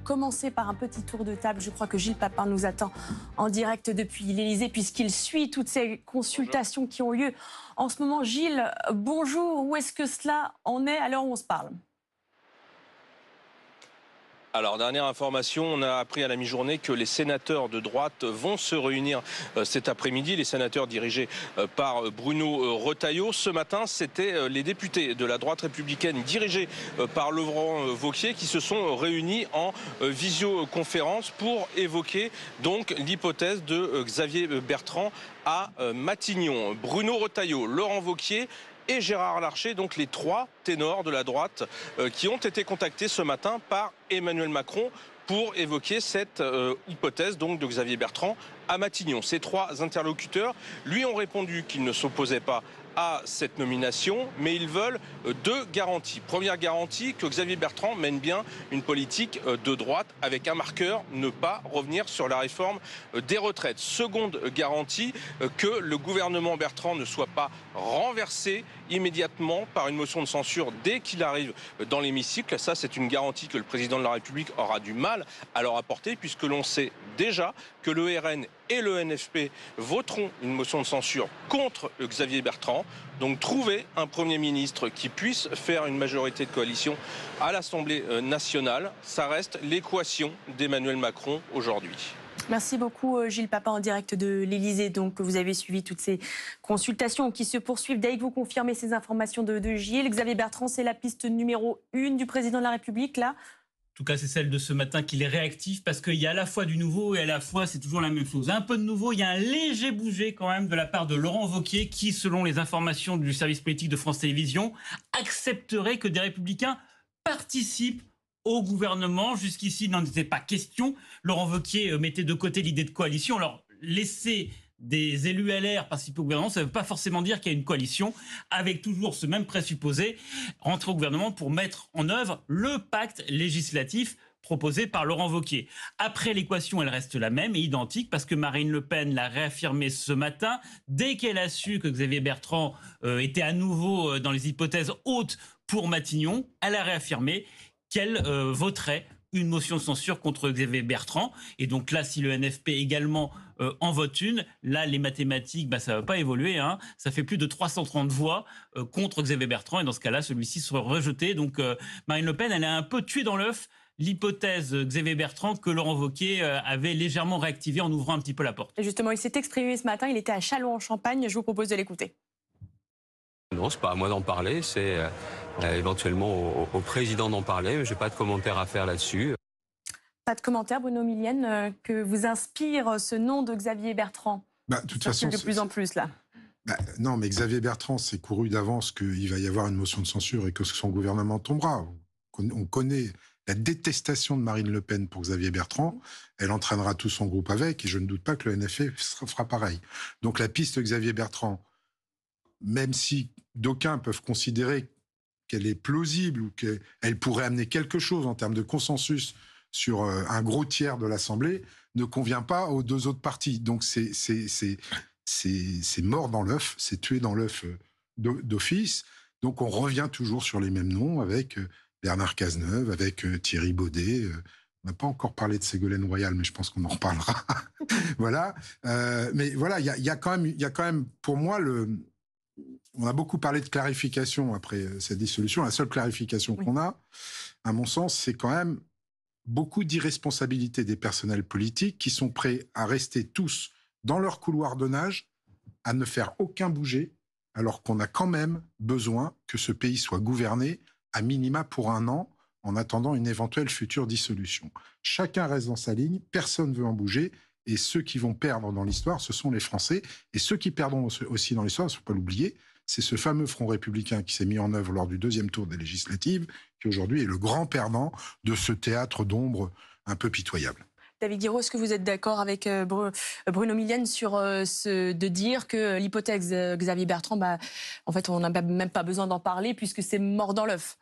Commencer par un petit tour de table. Je crois que Gilles Papin nous attend en direct depuis l'Élysée puisqu'il suit toutes ces consultations qui ont lieu en ce moment. Gilles, bonjour. Où est-ce que cela en est à l'heure où on se parle ? Alors, dernière information, on a appris à la mi-journée que les sénateurs de droite vont se réunir cet après-midi, les sénateurs dirigés par Bruno Retailleau. Ce matin, c'était les députés de la droite républicaine dirigés par Laurent Wauquiez qui se sont réunis en visioconférence pour évoquer donc l'hypothèse de Xavier Bertrand à Matignon. Bruno Retailleau, Laurent Wauquiez et Gérard Larcher, donc les trois ténors de la droite qui ont été contactés ce matin par Emmanuel Macron pour évoquer cette hypothèse donc de Xavier Bertrand à Matignon. Ces trois interlocuteurs lui ont répondu qu'ils ne s'opposaient pas à cette nomination, mais ils veulent deux garanties. Première garantie, que Xavier Bertrand mène bien une politique de droite avec un marqueur, ne pas revenir sur la réforme des retraites. Seconde garantie, que le gouvernement Bertrand ne soit pas renversé immédiatement par une motion de censure dès qu'il arrive dans l'hémicycle. Ça, c'est une garantie que le président de la République aura du mal à leur apporter, puisque l'on sait déjà que le RN et le NFP voteront une motion de censure contre Xavier Bertrand. Donc trouver un Premier ministre qui puisse faire une majorité de coalition à l'Assemblée nationale, ça reste l'équation d'Emmanuel Macron aujourd'hui. Merci beaucoup Gilles Papin en direct de l'Élysée. Donc vous avez suivi toutes ces consultations qui se poursuivent. Dès que vous confirmez ces informations de Gilles, Xavier Bertrand, c'est la piste numéro 1 du président de la République là ? En tout cas, c'est celle de ce matin qu'il est réactif parce qu'il y a à la fois du nouveau et à la fois c'est toujours la même chose. Un peu de nouveau, il y a un léger bouger quand même de la part de Laurent Wauquiez qui, selon les informations du service politique de France Télévisions, accepterait que des Républicains participent au gouvernement. Jusqu'ici, il n'en était pas question. Laurent Wauquiez mettait de côté l'idée de coalition. Alors, laisser des élus LR participer au gouvernement, ça ne veut pas forcément dire qu'il y a une coalition, avec toujours ce même présupposé, rentrer au gouvernement pour mettre en œuvre le pacte législatif proposé par Laurent Wauquiez. Après, l'équation, elle reste la même et identique, parce que Marine Le Pen l'a réaffirmé ce matin, dès qu'elle a su que Xavier Bertrand était à nouveau dans les hypothèses hautes pour Matignon, elle a réaffirmé qu'elle voterait une motion de censure contre Xavier Bertrand. Et donc là, si le NFP également en vote une, là, les mathématiques, ça ne va pas évoluer. Ça fait plus de 330 voix contre Xavier Bertrand. Et dans ce cas-là, celui-ci sera rejeté. Donc Marine Le Pen, elle a un peu tué dans l'œuf l'hypothèse Xavier Bertrand que Laurent Wauquiez avait légèrement réactivée en ouvrant un petit peu la porte. Et justement, il s'est exprimé ce matin. Il était à Châlons-en-Champagne. Je vous propose de l'écouter. Non, c'est pas à moi d'en parler, c'est éventuellement au président d'en parler, mais je n'ai pas de commentaire à faire là-dessus. Pas de commentaire, Bruno Millienne, que vous inspire ce nom de Xavier Bertrand ? De toute façon, de plus en plus là. Non, mais Xavier Bertrand s'est couru d'avance qu'il va y avoir une motion de censure et que son gouvernement tombera. On connaît la détestation de Marine Le Pen pour Xavier Bertrand. Elle entraînera tout son groupe avec, et je ne doute pas que le NFP fera pareil. Donc la piste Xavier Bertrand, même si d'aucuns peuvent considérer qu'elle est plausible ou qu'elle pourrait amener quelque chose en termes de consensus sur un gros tiers de l'Assemblée, ne convient pas aux deux autres partis. Donc c'est mort dans l'œuf, c'est tué dans l'œuf d'office. Donc on revient toujours sur les mêmes noms avec Bernard Cazeneuve, avec Thierry Baudet. On n'a pas encore parlé de Ségolène Royal, mais je pense qu'on en reparlera. Voilà. Mais voilà, il y a quand même, pour moi, on a beaucoup parlé de clarification après cette dissolution. La seule clarification qu'on a, à mon sens, c'est quand même beaucoup d'irresponsabilité des personnels politiques qui sont prêts à rester tous dans leur couloir de nage, à ne faire aucun bouger, alors qu'on a quand même besoin que ce pays soit gouverné à minima pour 1 an, en attendant une éventuelle future dissolution. Chacun reste dans sa ligne, personne ne veut en bouger, et ceux qui vont perdre dans l'histoire, ce sont les Français. Et ceux qui perdront aussi dans l'histoire, il ne faut pas l'oublier, c'est ce fameux Front républicain qui s'est mis en œuvre lors du 2e tour des législatives, qui aujourd'hui est le grand perdant de ce théâtre d'ombre un peu pitoyable. David Guiraud, est-ce que vous êtes d'accord avec Bruno Millienne sur de dire que l'hypothèse Xavier Bertrand, en fait, on n'a même pas besoin d'en parler puisque c'est mort dans l'œuf ?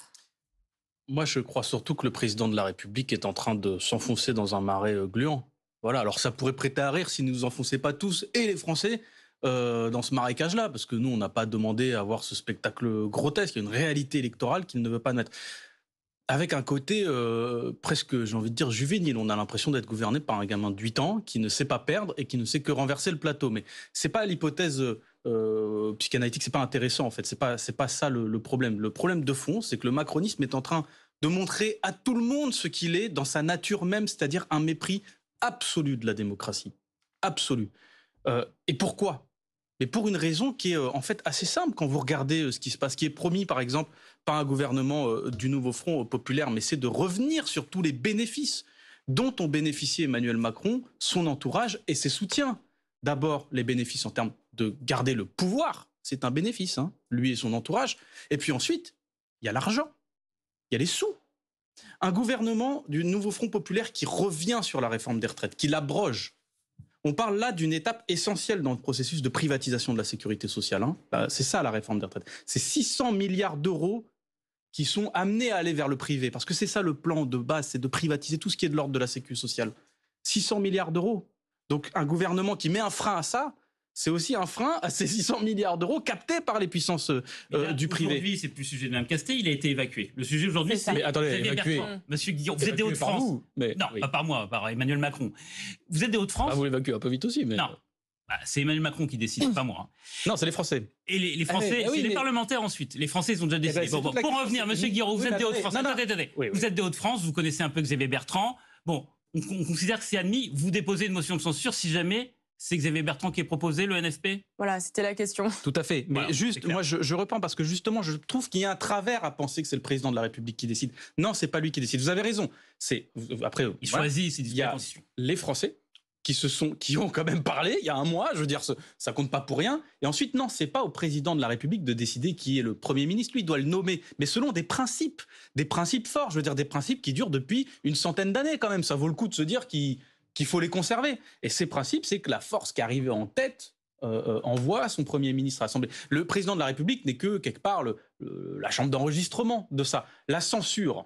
Moi, je crois surtout que le président de la République est en train de s'enfoncer dans un marais gluant. Voilà, alors ça pourrait prêter à rire si nous nous enfonçait pas tous, et les Français, dans ce marécage-là, parce que nous, on n'a pas demandé à voir ce spectacle grotesque. Il y a une réalité électorale qu'il ne veut pas admettre. Avec un côté presque, j'ai envie de dire, juvénile. On a l'impression d'être gouverné par un gamin de 8 ans qui ne sait pas perdre et qui ne sait que renverser le plateau. Mais c'est pas l'hypothèse psychanalytique, c'est pas intéressant en fait. C'est pas ça le problème. Le problème de fond, c'est que le macronisme est en train de montrer à tout le monde ce qu'il est dans sa nature même, c'est-à-dire un mépris absolu de la démocratie. Absolu. Et pourquoi ? Mais pour une raison qui est en fait assez simple quand vous regardez ce qui se passe, qui est promis par exemple par un gouvernement du Nouveau Front populaire, mais c'est de revenir sur tous les bénéfices dont ont bénéficié Emmanuel Macron, son entourage et ses soutiens. D'abord, les bénéfices en termes de garder le pouvoir, c'est un bénéfice, hein, lui et son entourage. Et puis ensuite, il y a l'argent, il y a les sous. Un gouvernement du Nouveau Front populaire qui revient sur la réforme des retraites, qui l'abroge. On parle là d'une étape essentielle dans le processus de privatisation de la sécurité sociale. Hein. C'est ça la réforme des retraites. C'est 600 milliards d'euros qui sont amenés à aller vers le privé. Parce que c'est ça le plan de base, c'est de privatiser tout ce qui est de l'ordre de la sécurité sociale. 600 milliards d'euros. Donc un gouvernement qui met un frein à ça, c'est aussi un frein à ces 600 milliards d'euros captés par les puissances du privé. Aujourd'hui, c'est plus le sujet de Mme Castet, il a été évacué. Le sujet aujourd'hui, c'est... Mais attendez, évacué. Monsieur Guillon, vous êtes des Hauts-de-France. Non, oui. pas par moi, par Emmanuel Macron. Vous êtes des Hauts-de-France. Ah, vous l'évacuez un peu vite aussi. Mais... Non, c'est Emmanuel Macron qui décide, pas moi. Non, c'est les Français. Et les Français, c'est les parlementaires ensuite. Les Français, ils ont déjà décidé. Pour revenir, Monsieur Guillon, vous êtes des Hauts-de-France. Attendez. Vous êtes des Hauts-de-France, vous connaissez un peu Xavier Bertrand. Bon, on considère que c'est admis. Vous déposez une motion de censure si jamais... C'est Xavier Bertrand qui est proposé, le NFP ? Voilà, c'était la question. Tout à fait. Mais voilà, juste, moi, je reprends parce que justement, je trouve qu'il y a un travers à penser que c'est le président de la République qui décide. Non, c'est pas lui qui décide. Vous avez raison. Après, il choisit, c'est il y a les Français qui ont quand même parlé il y a un mois. Je veux dire, ça compte pas pour rien. Et ensuite, non, c'est pas au président de la République de décider qui est le Premier ministre. Lui, il doit le nommer, mais selon des principes forts. Je veux dire, des principes qui durent depuis une centaine d'années quand même. Ça vaut le coup de se dire qu'il faut les conserver. Et ces principes, c'est que la force qui arrive en tête envoie son Premier ministre à l'Assemblée. Le président de la République n'est que, quelque part, la chambre d'enregistrement de ça. La censure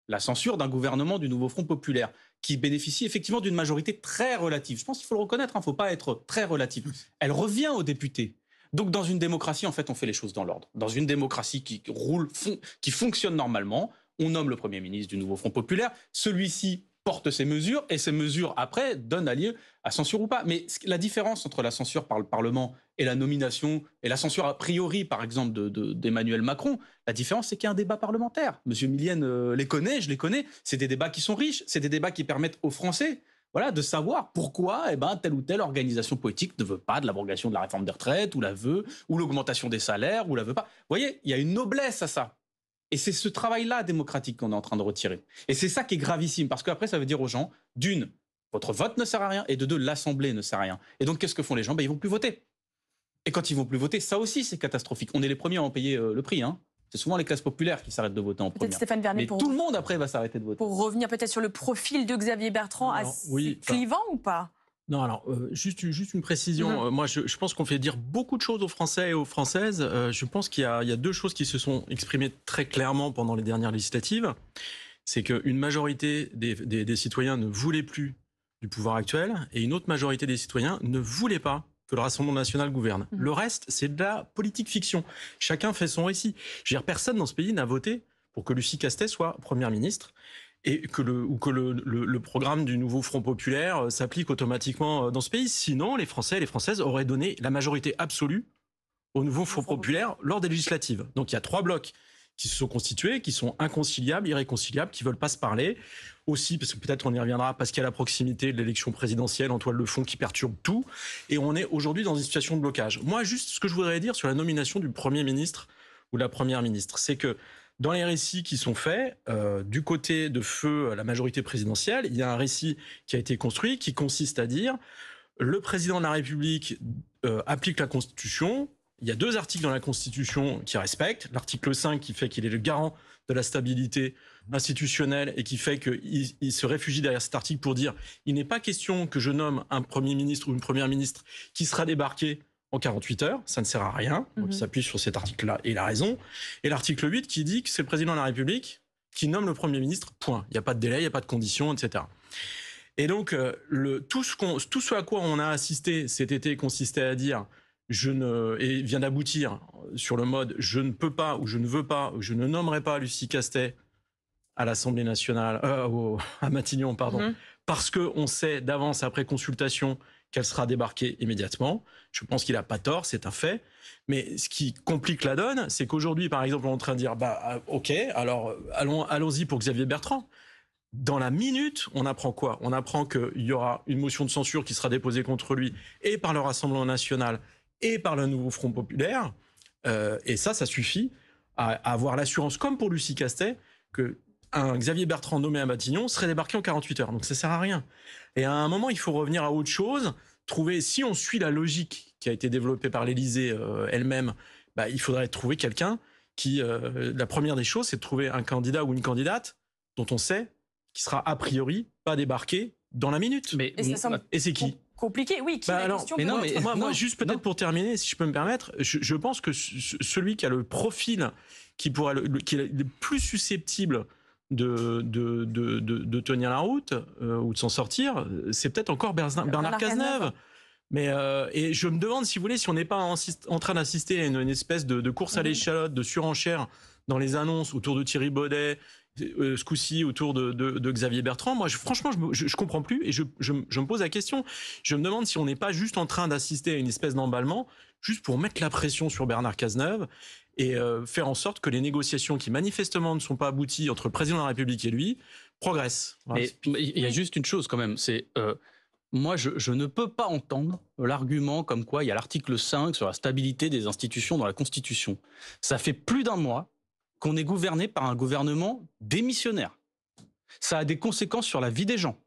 d'un gouvernement du Nouveau Front populaire, qui bénéficie effectivement d'une majorité très relative. Je pense qu'il faut le reconnaître, il ne faut pas être très relatif. Elle revient aux députés. Donc dans une démocratie, en fait, on fait les choses dans l'ordre. Dans une démocratie qui fonctionne normalement, on nomme le Premier ministre du Nouveau Front populaire. Celui-ci porte ses mesures, et ces mesures, après, donnent lieu à censure ou pas. Mais la différence entre la censure par le Parlement et la nomination, et la censure a priori, par exemple, d'Emmanuel Macron, la différence, c'est qu'il y a un débat parlementaire. Monsieur Millienne les connaît, je les connais. C'est des débats qui sont riches, c'est des débats qui permettent aux Français de savoir pourquoi telle ou telle organisation politique ne veut pas de l'abrogation de la réforme des retraites, ou la veut, ou l'augmentation des salaires, ou la veut pas. Vous voyez, il y a une noblesse à ça. Et c'est ce travail-là démocratique qu'on est en train de retirer. Et c'est ça qui est gravissime, parce qu'après, ça veut dire aux gens, d'une, votre vote ne sert à rien, et de deux, l'Assemblée ne sert à rien. Et donc, qu'est-ce que font les gens ? Ils vont plus voter. Et quand ils vont plus voter, ça aussi, c'est catastrophique. On est les premiers à en payer le prix. Hein. C'est souvent les classes populaires qui s'arrêtent de voter en première. Stéphane Vernet, mais tout le monde, après, va s'arrêter de voter. Pour revenir peut-être sur le profil de Xavier Bertrand, clivant ou pas ? Non, alors, juste une précision. Moi, je pense qu'on fait dire beaucoup de choses aux Français et aux Françaises. Je pense qu'il y a deux choses qui se sont exprimées très clairement pendant les dernières législatives. C'est qu'une majorité des citoyens ne voulaient plus du pouvoir actuel, et une autre majorité des citoyens ne voulaient pas que le Rassemblement national gouverne. Le reste, c'est de la politique fiction. Chacun fait son récit. Je veux dire, personne dans ce pays n'a voté pour que Lucie Castet soit Première ministre, et que le programme du nouveau Front populaire s'applique automatiquement dans ce pays. Sinon, les Français et les Françaises auraient donné la majorité absolue au nouveau Front populaire lors des législatives. Donc il y a 3 blocs qui se sont constitués, qui sont inconciliables, irréconciliables, qui ne veulent pas se parler. Aussi, parce que peut-être on y reviendra, parce qu'il y a la proximité de l'élection présidentielle en toile de fond qui perturbe tout. Et on est aujourd'hui dans une situation de blocage. Moi, juste ce que je voudrais dire sur la nomination du Premier ministre ou de la Première ministre, c'est que dans les récits qui sont faits, du côté de feu la majorité présidentielle, il y a un récit qui a été construit qui consiste à dire le président de la République applique la Constitution. Il y a 2 articles dans la Constitution qui respectent. L'article 5 qui fait qu'il est le garant de la stabilité institutionnelle et qui fait qu'il se réfugie derrière cet article pour dire il n'est pas question que je nomme un Premier ministre ou une Première ministre qui sera débarqué en 48 heures, ça ne sert à rien. Donc il s'appuie sur cet article-là et il a raison. Et l'article 8 qui dit que c'est le président de la République qui nomme le Premier ministre, point. Il n'y a pas de délai, il n'y a pas de conditions, etc. Et donc tout ce à quoi on a assisté cet été consistait à dire et vient d'aboutir sur le mode je ne peux pas ou je ne veux pas ou je ne nommerai pas Lucie Castet à l'Assemblée nationale, à Matignon, pardon, parce qu'on sait d'avance, après consultation, qu'elle sera débarquée immédiatement. Je pense qu'il n'a pas tort, c'est un fait. Mais ce qui complique la donne, c'est qu'aujourd'hui, par exemple, on est en train de dire, ok, alors allons-y pour Xavier Bertrand. Dans la minute, on apprend quoi? On apprend qu'il y aura une motion de censure qui sera déposée contre lui et par le Rassemblement national et par le Nouveau Front populaire. Et ça suffit à avoir l'assurance, comme pour Lucie Castet, que un Xavier Bertrand nommé à Matignon serait débarqué en 48 heures. Donc ça sert à rien. Et à un moment, il faut revenir à autre chose, trouver, si on suit la logique qui a été développée par l'Élysée elle-même, il faudrait trouver quelqu'un qui, la première des choses, c'est de trouver un candidat ou une candidate dont on sait qui sera a priori pas débarqué dans la minute. Et c'est qui? Compliqué, oui. Qui la question moi, juste peut-être pour terminer, si je peux me permettre, je pense que celui qui a le profil qui est le plus susceptible de tenir la route ou de s'en sortir, c'est peut-être encore Bernard Cazeneuve. Mais et je me demande, si vous voulez, si on n'est pas en train d'assister à une espèce de course à l'échalote, de surenchère dans les annonces autour de Thierry Baudet, ce coup-ci autour de Xavier Bertrand. Moi, franchement, je comprends plus et je me pose la question. Je me demande si on n'est pas juste en train d'assister à une espèce d'emballement, juste pour mettre la pression sur Bernard Cazeneuve et faire en sorte que les négociations qui manifestement ne sont pas abouties entre le président de la République et lui progressent. Voilà. Mais il y a juste une chose quand même, c'est moi je ne peux pas entendre l'argument comme quoi il y a l'article 5 sur la stabilité des institutions dans la Constitution. Ça fait plus d'un mois qu'on est gouverné par un gouvernement démissionnaire. Ça a des conséquences sur la vie des gens.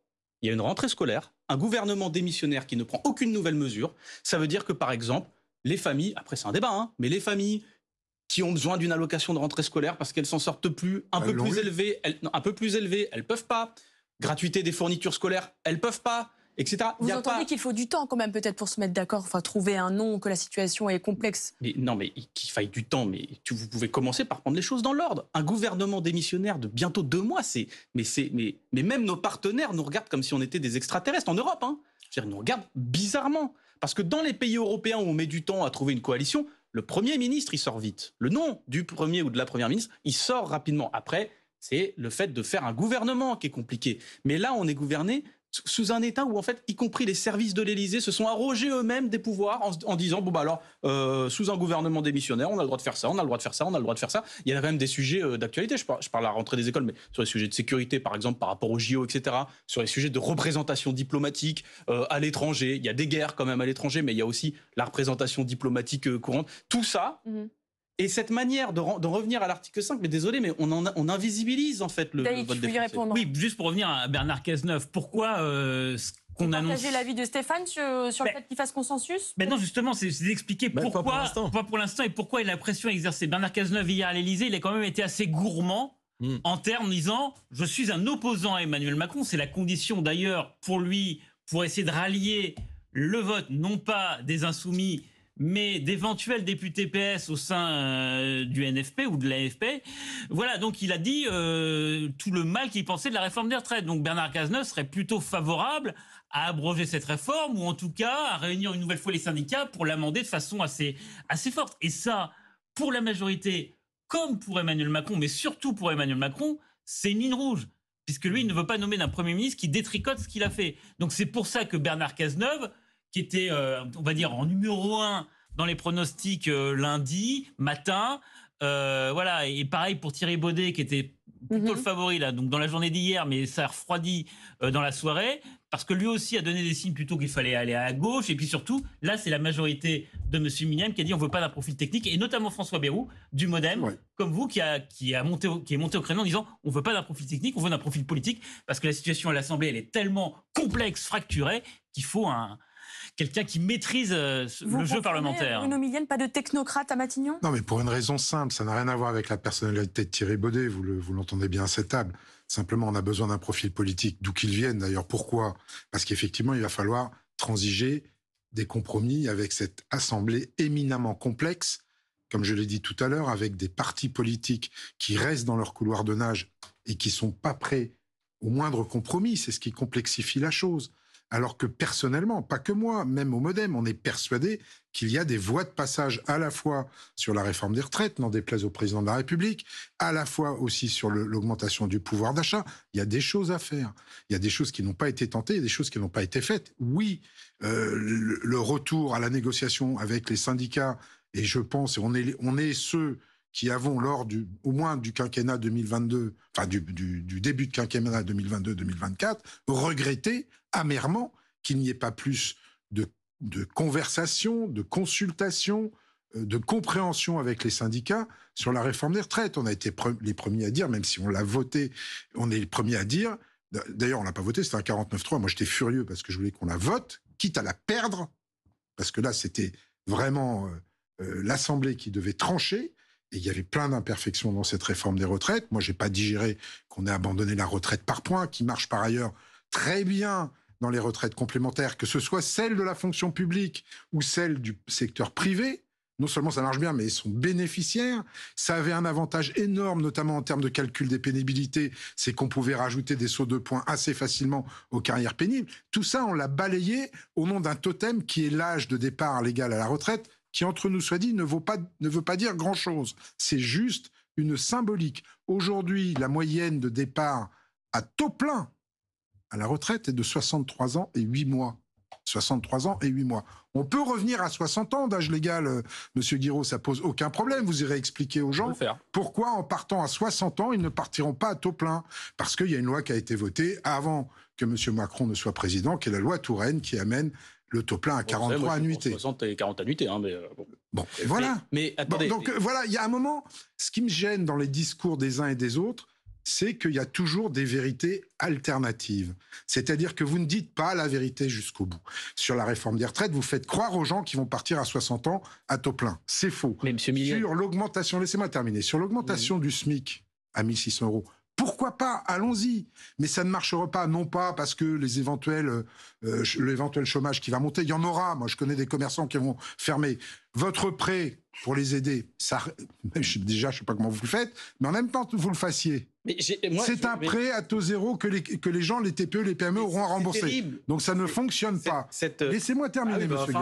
Il y a une rentrée scolaire, un gouvernement démissionnaire qui ne prend aucune nouvelle mesure. Ça veut dire que, par exemple, les familles, après c'est un débat, mais les familles qui ont besoin d'une allocation de rentrée scolaire parce qu'elles s'en sortent plus, un peu plus élevées, elles peuvent pas. Gratuité des fournitures scolaires, elles peuvent pas. Etc. Vous entendez qu'il faut du temps quand même peut-être pour se mettre d'accord, enfin trouver un nom, que la situation est complexe. Mais non, mais qu'il faille du temps, mais vous pouvez commencer par prendre les choses dans l'ordre. Un gouvernement démissionnaire de bientôt 2 mois, mais même nos partenaires nous regardent comme si on était des extraterrestres en Europe. Ils nous regardent bizarrement. Parce que dans les pays européens où on met du temps à trouver une coalition, le Premier ministre, il sort vite. Le nom du Premier ou de la Première ministre, il sort rapidement. Après, c'est le fait de faire un gouvernement qui est compliqué. Mais là, on est gouverné sous un État où, en fait, y compris les services de l'Élysée se sont arrogés eux-mêmes des pouvoirs en disant, sous un gouvernement démissionnaire, on a le droit de faire ça, on a le droit de faire ça, on a le droit de faire ça. Il y a quand même des sujets d'actualité. Je parle à la rentrée des écoles, mais sur les sujets de sécurité, par exemple, par rapport aux JO, etc., sur les sujets de représentation diplomatique à l'étranger. Il y a des guerres quand même à l'étranger, mais il y a aussi la représentation diplomatique courante. Tout ça... Et cette manière de revenir à l'article 5, mais désolé, mais on invisibilise en fait le vote des Français. Oui, juste pour revenir à Bernard Cazeneuve, pourquoi qu'on annonce... Partager l'avis de Stéphane sur le fait qu'il fasse consensus? Non, justement, c'est d'expliquer pourquoi, pas pour l'instant, et pourquoi il a la pression exercée. Bernard Cazeneuve, hier à l'Élysée, il a quand même été assez gourmand en termes disant « Je suis un opposant à Emmanuel Macron ». C'est la condition d'ailleurs pour lui, pour essayer de rallier le vote, non pas des insoumis, mais d'éventuels députés PS au sein du NFP ou de l'AFP. Voilà, donc il a dit tout le mal qu'il pensait de la réforme des retraites. Donc Bernard Cazeneuve serait plutôt favorable à abroger cette réforme, ou en tout cas à réunir une nouvelle fois les syndicats pour l'amender de façon assez forte. Et ça, pour la majorité, comme pour Emmanuel Macron, mais surtout pour Emmanuel Macron, c'est une ligne rouge, puisque lui, il ne veut pas nommer d'un Premier ministre qui détricote ce qu'il a fait. Donc c'est pour ça que Bernard Cazeneuve, qui était, on va dire, en numéro 1 dans les pronostics lundi matin. Voilà, et pareil pour Thierry Baudet, qui était plutôt le favori là, donc dans la journée d'hier, mais ça a refroidi dans la soirée, parce que lui aussi a donné des signes plutôt qu'il fallait aller à gauche. Et puis surtout, là, c'est la majorité de M. Miniam qui a dit on ne veut pas d'un profil technique, et notamment François Bayrou, du MoDem, comme vous, qui est monté au créneau en disant on ne veut pas d'un profil technique, on veut d'un profil politique, parce que la situation à l'Assemblée, elle est tellement complexe, fracturée, qu'il faut quelqu'un qui maîtrise le jeu parlementaire. Bruno Millienne, pas de technocrate à Matignon? Non, mais pour une raison simple, ça n'a rien à voir avec la personnalité de Thierry Baudet, vous l'entendez bien à cette table. Simplement, on a besoin d'un profil politique, d'où qu'il vienne d'ailleurs. Pourquoi? Parce qu'effectivement, il va falloir transiger des compromis avec cette assemblée éminemment complexe, comme je l'ai dit tout à l'heure, avec des partis politiques qui restent dans leur couloir de nage et qui ne sont pas prêts au moindre compromis. C'est ce qui complexifie la chose. alors que personnellement, pas que moi, même au MoDem, on est persuadé qu'il y a des voies de passage à la fois sur la réforme des retraites, n'en déplaise au président de la République, à la fois aussi sur l'augmentation du pouvoir d'achat. Il y a des choses à faire. Il y a des choses qui n'ont pas été tentées, il y a des choses qui n'ont pas été faites. Oui, le retour à la négociation avec les syndicats, et je pense, on est ceux qui avons, au moins du quinquennat 2022, enfin du début de quinquennat 2022-2024, regretté amèrement qu'il n'y ait pas plus de conversation, de consultation, de compréhension avec les syndicats sur la réforme des retraites. On a été les premiers à dire, même si on l'a voté, on est les premiers à dire, d'ailleurs on l'a pas voté, c'était un 49-3, moi j'étais furieux parce que je voulais qu'on la vote, quitte à la perdre, parce que là c'était vraiment l'Assemblée qui devait trancher, et il y avait plein d'imperfections dans cette réforme des retraites. Moi j'ai pas digéré qu'on ait abandonné la retraite par points, qui marche par ailleurs très bien dans les retraites complémentaires, que ce soit celle de la fonction publique ou celle du secteur privé. Non seulement ça marche bien, mais ils sont bénéficiaires. Ça avait un avantage énorme, notamment en termes de calcul des pénibilités, c'est qu'on pouvait rajouter des sauts de points assez facilement aux carrières pénibles. Tout ça, on l'a balayé au nom d'un totem qui est l'âge de départ légal à la retraite, qui, entre nous soit dit, ne veut pas dire grand-chose. C'est juste une symbolique. Aujourd'hui, la moyenne de départ à taux plein à la retraite est de 63 ans et 8 mois. 63 ans et 8 mois. On peut revenir à 60 ans d'âge légal, Monsieur Guiraud, ça pose aucun problème. Vous irez expliquer aux gens pourquoi, en partant à 60 ans, ils ne partiront pas à taux plein. Parce qu'il y a une loi qui a été votée avant que Monsieur Macron ne soit président, qui est la loi Touraine, qui amène le taux plein à 43 annuités. 60 et 40 annuités, hein, mais bon. Voilà. Mais attendez. Donc voilà, il y a un moment, ce qui me gêne dans les discours des uns et des autres, c'est qu'il y a toujours des vérités alternatives. C'est-à-dire que vous ne dites pas la vérité jusqu'au bout. Sur la réforme des retraites, vous faites croire aux gens qui vont partir à 60 ans à taux plein. C'est faux. Mais monsieur Millier... Sur l'augmentation, laissez-moi terminer, sur l'augmentation du SMIC à 1 600 €, pourquoi pas? Allons-y. Mais ça ne marchera pas, non pas parce que l'éventuel chômage qui va monter, il y en aura. Moi, je connais des commerçants qui vont fermer. Votre prêt pour les aider, ça, déjà, je ne sais pas comment vous le faites, mais en même temps, vous le fassiez. C'est un prêt à taux zéro que les gens, les TPE, les PME auront à rembourser. Donc ça ne fonctionne pas. Laissez-moi terminer, monsieur.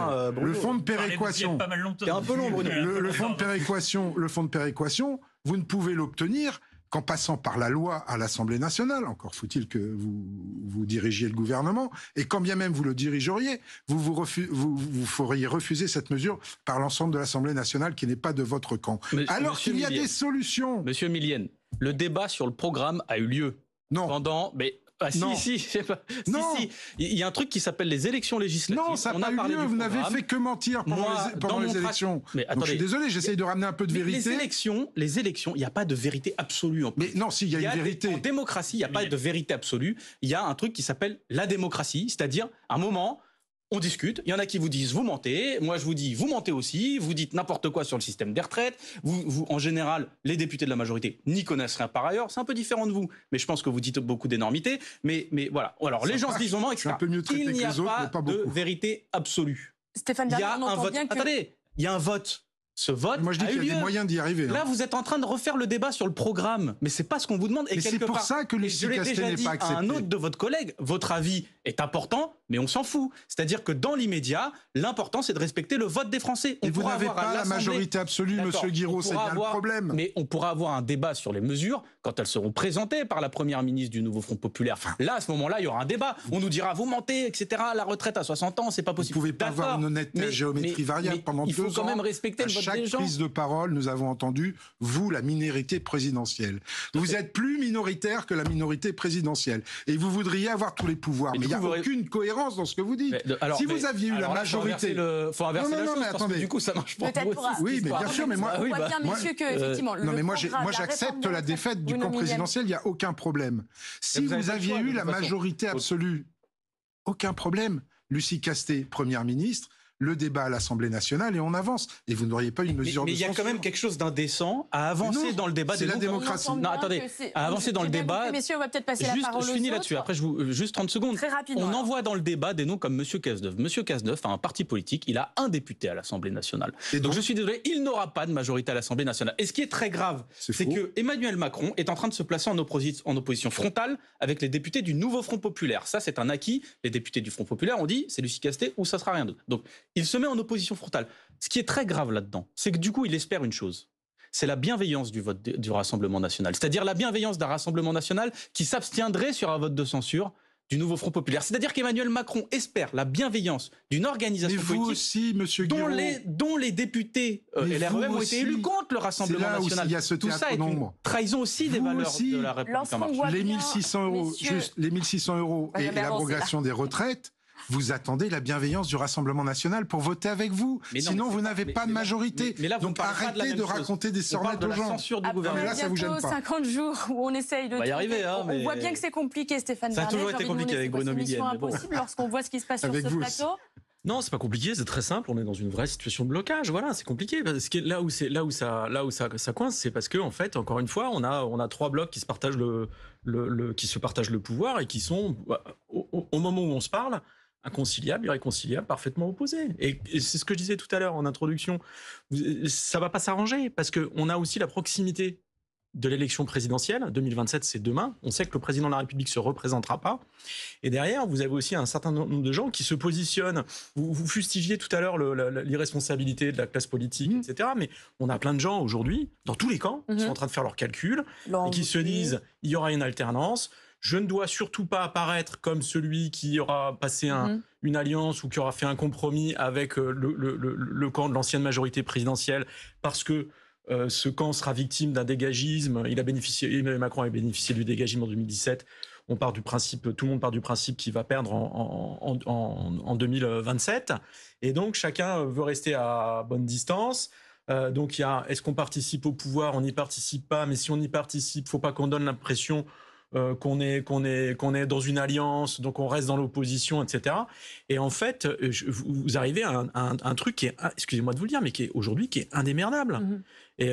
Le fonds de péréquation. C'est un peu long, Bruno. Le fonds de péréquation, vous ne pouvez l'obtenir qu'en passant par la loi à l'Assemblée nationale. Encore faut-il que vous dirigiez le gouvernement. Et quand bien même vous le dirigeriez, vous feriez refuser cette mesure par l'ensemble de l'Assemblée nationale qui n'est pas de votre camp. Alors qu'il y a des solutions. Monsieur Millienne, le débat sur le programme a eu lieu. Non. Si, je sais pas. Non. Si. Il y a un truc qui s'appelle les élections législatives. Non, ça n'a pas eu lieu. Vous n'avez fait que mentir pendant les élections. Mais attendez, donc, je suis désolé, j'essaye de ramener un peu de vérité. Les élections, il n'y a pas de vérité absolue. En plus. Mais non, si, il y a une vérité. En démocratie, il n'y a pas de vérité absolue. Il y a un truc qui s'appelle la démocratie, c'est-à-dire, à un moment, on discute, il y en a qui vous disent vous mentez, moi je vous dis vous mentez aussi, vous dites n'importe quoi sur le système des retraites, vous en général, les députés de la majorité n'y connaissent rien par ailleurs, c'est un peu différent de vous, mais je pense que vous dites beaucoup d'énormités, mais voilà. Alors les gens se disent moment, etc. Un peu mieux traité il n'y a que les autres, mais pas de beaucoup. vérité absolue. Stéphane Bern, on entend bien que... Attendez, il y a un vote. Ce vote moi, je dis qu'il y a des moyens d'y arriver. Là, vous êtes en train de refaire le débat sur le programme, mais c'est pas ce qu'on vous demande. Et mais c'est pour ça que Lucie Castet n'est pas accepté. Un autre de votre collègue, votre avis est important, mais on s'en fout. C'est-à-dire que dans l'immédiat, l'important, c'est de respecter le vote des Français. Et vous n'avez pas la majorité absolue, Monsieur Guiraud, c'est bien le problème. Mais on pourra avoir un débat sur les mesures quand elles seront présentées par la première ministre du nouveau Front populaire. Là, à ce moment-là, il y aura un débat. On nous dira, vous mentez, etc. La retraite à 60 ans, c'est pas possible. Vous ne pouvez pas avoir une honnêteté à géométrie variable pendant 2 ans. Il faut quand même respecter le vote des gens. Chaque prise de parole, nous avons entendu, vous, la minorité présidentielle. Vous êtes plus minoritaire que la minorité présidentielle. Et vous voudriez avoir tous les pouvoirs. Mais il n'y a aucune cohérence dans ce que vous dites. Si vous aviez eu la majorité... Il faut inverser la chose, mais attendez. Du coup, ça marche pas. Oui, mais bien sûr, mais moi... moi, j'accepte la défaite du camp présidentiel, il n'y a aucun problème. Si vous aviez eu la majorité absolue, aucun problème. Lucie Castet, première ministre, le débat à l'Assemblée nationale et on avance. Et vous n'auriez pas une mesure mais de il y a quand même quelque chose d'indécent à avancer dans le débat. C'est la démocratie. Non, attendez, à avancer dans le débat. Messieurs, on va peut-être passer la parole aux autres. Je finis là-dessus. Après, juste 30 secondes. Très rapidement. On envoie dans le débat des noms comme Monsieur Cazeneuve. Monsieur Cazeneuve a un parti politique. Il a un député à l'Assemblée nationale. Et donc, je suis désolé, il n'aura pas de majorité à l'Assemblée nationale. Et ce qui est très grave, c'est que Emmanuel Macron est en train de se placer en opposition frontale avec les députés du nouveau Front populaire. Ça, c'est un acquis. Les députés du Front populaire ont dit, c'est Lucie Castet ou ça sera rien d'autre. Donc, il se met en opposition frontale. Ce qui est très grave là-dedans, c'est que du coup, il espère une chose. C'est la bienveillance du vote du Rassemblement national. C'est-à-dire la bienveillance d'un Rassemblement national qui s'abstiendrait sur un vote de censure du nouveau Front populaire. C'est-à-dire qu'Emmanuel Macron espère la bienveillance d'une organisation politique vous aussi, Monsieur Guiraud, dont les députés LREM ont été élus contre le Rassemblement national. Il y a ce tout ça est une trahison aussi des valeurs de la République en marche. Les 1600 euros, les 1600 euros et l'abrogation des retraites. Vous attendez la bienveillance du Rassemblement national pour voter avec vous. Sinon, vous n'avez pas de majorité. Mais là, donc arrêtez de raconter des sornettes aux gens. Censure du gouvernement. Mais là, ça vous gêne pas. 50 jours où on essaye de... On va y arriver. On voit bien que c'est compliqué, Stéphane Vernet. Ça a toujours été compliqué avec Bruno Miguel. C'est impossible lorsqu'on voit ce qui se passe sur ce plateau. Non, c'est pas compliqué, c'est très simple. On est dans une vraie situation de blocage. Voilà, c'est compliqué. Là où ça coince, c'est parce que en fait, encore une fois, on a trois blocs qui se partagent le pouvoir et qui sont au moment où on se parle inconciliables, irréconciliables, parfaitement opposés. Et c'est ce que je disais tout à l'heure en introduction. Ça va pas s'arranger parce que on a aussi la proximité de l'élection présidentielle. 2027, c'est demain. On sait que le président de la République se représentera pas. Et derrière, vous avez aussi un certain nombre de gens qui se positionnent. Vous fustigiez tout à l'heure l'irresponsabilité de la classe politique, etc. Mais on a plein de gens aujourd'hui, dans tous les camps, qui sont en train de faire leurs calculs et qui se disent il y aura une alternance. Je ne dois surtout pas apparaître comme celui qui aura passé une alliance ou qui aura fait un compromis avec le camp de l'ancienne majorité présidentielle parce que ce camp sera victime d'un dégagisme. Emmanuel Macron a bénéficié du dégagisme en 2017. Tout le monde part du principe qu'il va perdre en 2027. Et donc, chacun veut rester à bonne distance. Donc, est-ce qu'on participe au pouvoir? On n'y participe pas. Mais si on y participe, faut pas qu'on donne l'impression qu'on est dans une alliance, donc on reste dans l'opposition, etc. Et en fait, vous arrivez à un truc qui est, excusez-moi de vous le dire, mais qui est aujourd'hui qui est indémerdable. Et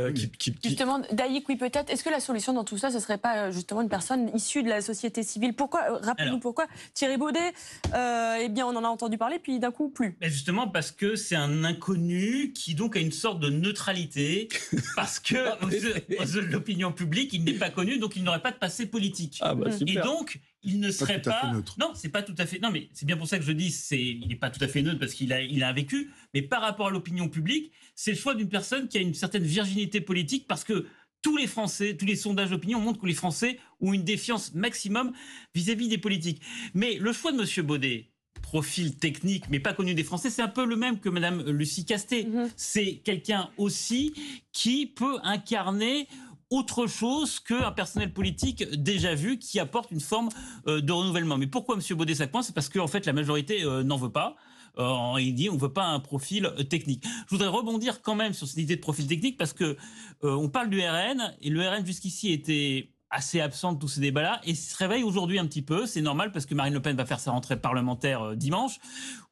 Justement, Daïk, oui peut-être. Est-ce que la solution dans tout ça, ce serait pas justement une personne issue de la société civile? Pourquoi? Rappelez-nous pourquoi. Thierry Baudet, eh bien on en a entendu parler, puis d'un coup plus. Mais justement parce que c'est un inconnu qui donc a une sorte de neutralité, parce que aux yeux de l'opinion publique, il n'est pas connu, donc il n'aurait pas de passé politique. Ah bah, super. Et donc il ne serait pas neutre. Non, c'est pas tout à fait. Non, mais c'est bien pour ça que je dis, il n'est pas tout à fait neutre parce qu'il a un vécu. Mais par rapport à l'opinion publique, c'est le choix d'une personne qui a une certaine virginité politique parce que tous les Français, tous les sondages d'opinion montrent que les Français ont une défiance maximum vis-à-vis des politiques. Mais le choix de M. Baudet, profil technique, mais pas connu des Français, c'est un peu le même que Mme Lucie Castet. C'est quelqu'un aussi qui peut incarner autre chose qu'un personnel politique déjà vu qui apporte une forme de renouvellement. Mais pourquoi M. Baudet ça coince? C'est parce qu'en fait la majorité n'en veut pas. Il dit on ne veut pas un profil technique. Je voudrais rebondir quand même sur cette idée de profil technique parce que on parle du RN et le RN jusqu'ici était assez absent de tous ces débats-là et se réveille aujourd'hui un petit peu. C'est normal parce que Marine Le Pen va faire sa rentrée parlementaire dimanche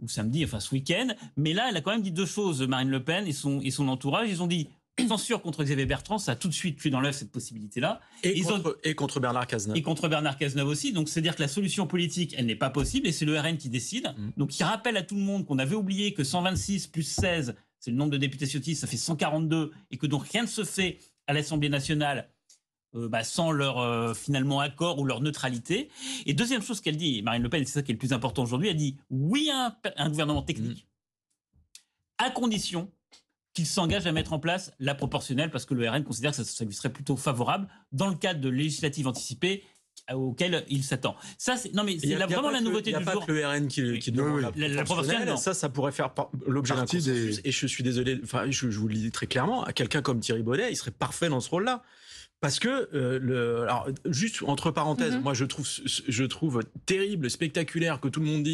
ou samedi, enfin ce week-end. Mais là, elle a quand même dit deux choses, Marine Le Pen et son entourage. Ils ont dit censure contre Xavier Bertrand, ça a tout de suite tué dans l'œuf cette possibilité-là. Et contre Bernard Cazeneuve. Et contre Bernard Cazeneuve aussi. Donc, c'est-à-dire que la solution politique, elle n'est pas possible et c'est le RN qui décide. Donc, il rappelle à tout le monde qu'on avait oublié que 126 plus 16, c'est le nombre de députés socialistes, ça fait 142 et que donc rien ne se fait à l'Assemblée nationale sans leur finalement accord ou leur neutralité. Et deuxième chose qu'elle dit, Marine Le Pen, c'est ça qui est le plus important aujourd'hui, elle dit oui à un gouvernement technique, à condition qu'il s'engage à mettre en place la proportionnelle, parce que le RN considère que ça lui serait plutôt favorable dans le cadre de législatives anticipées auquel il s'attend. Ça, c'est vraiment la nouveauté du jour. Il n'y a pas que le RN qui demande la proportionnelle. Ça pourrait faire l'objet d'un consensus. Et je suis désolé, je vous le dis très clairement, à quelqu'un comme Thierry Baudet, il serait parfait dans ce rôle-là. Parce que, alors, juste entre parenthèses, moi je trouve terrible, spectaculaire que tout le monde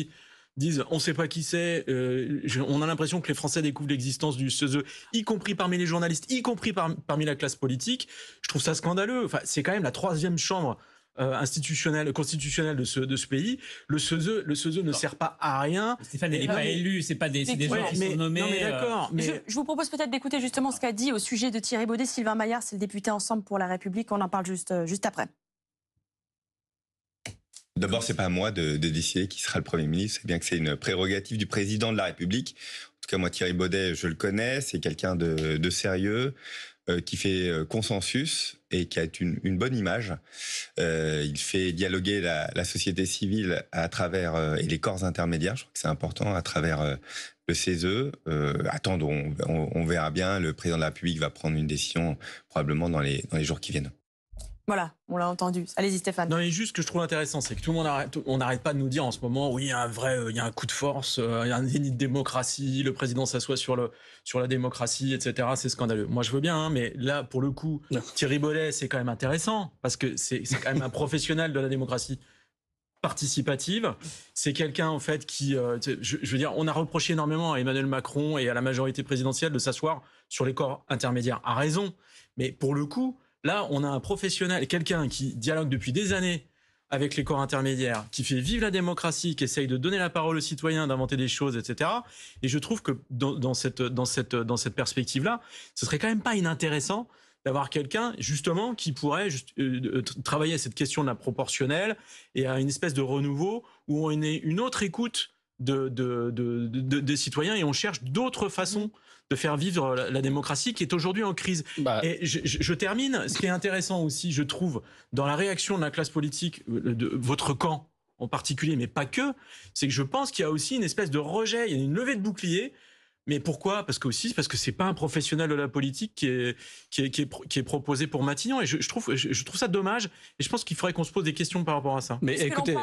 disent on ne sait pas qui c'est, on a l'impression que les Français découvrent l'existence du CESE, y compris parmi les journalistes, y compris parmi la classe politique. Je trouve ça scandaleux. Enfin, c'est quand même la troisième chambre constitutionnel de ce pays. Le CESE ne sert pas à rien. Stéphane, il n'est pas élu, c'est des gens qui sont nommés. Non, mais d'accord. Je vous propose peut-être d'écouter justement ce qu'a dit au sujet de Thierry Baudet Sylvain Maillard, c'est le député Ensemble pour la République. On en parle juste après. D'abord, c'est pas à moi de décider qui sera le Premier ministre. C'est bien que c'est une prérogative du président de la République. En tout cas, moi, Thierry Baudet, je le connais. C'est quelqu'un de sérieux, qui fait consensus et qui a une bonne image. Il fait dialoguer la société civile à travers et les corps intermédiaires. Je crois que c'est important à travers le CESE. Attendons, on verra bien. Le président de la République va prendre une décision probablement dans les jours qui viennent. Voilà, on l'a entendu. Allez-y Stéphane. Non, mais juste ce que je trouve intéressant, c'est que tout le monde on n'arrête pas de nous dire en ce moment, oui, il y a un coup de force, il y a un déni de démocratie, le président s'assoit sur la démocratie, etc. C'est scandaleux. Moi, je veux bien, hein, mais là, pour le coup, Thierry Baudet, c'est quand même intéressant parce que c'est quand même un professionnel de la démocratie participative. C'est quelqu'un, en fait, qui, je veux dire, on a reproché énormément à Emmanuel Macron et à la majorité présidentielle de s'asseoir sur les corps intermédiaires. À raison, mais pour le coup. Là, on a un professionnel, quelqu'un qui dialogue depuis des années avec les corps intermédiaires, qui fait vivre la démocratie, qui essaye de donner la parole aux citoyens, d'inventer des choses, etc. Et je trouve que dans cette perspective-là, ce serait quand même pas inintéressant d'avoir quelqu'un, justement, qui pourrait travailler à cette question de la proportionnelle et à une espèce de renouveau où on ait une autre écoute des citoyens et on cherche d'autres façons de faire vivre la démocratie qui est aujourd'hui en crise. Et je termine. Ce qui est intéressant aussi, je trouve, dans la réaction de la classe politique, de votre camp en particulier, mais pas que, c'est que je pense qu'il y a aussi une espèce de rejet, il y a une levée de bouclier. Mais pourquoi ? Parce que c'est pas un professionnel de la politique qui est proposé pour Matignon. Et je trouve ça dommage. Et je pense qu'il faudrait qu'on se pose des questions par rapport à ça. Mais écoutez,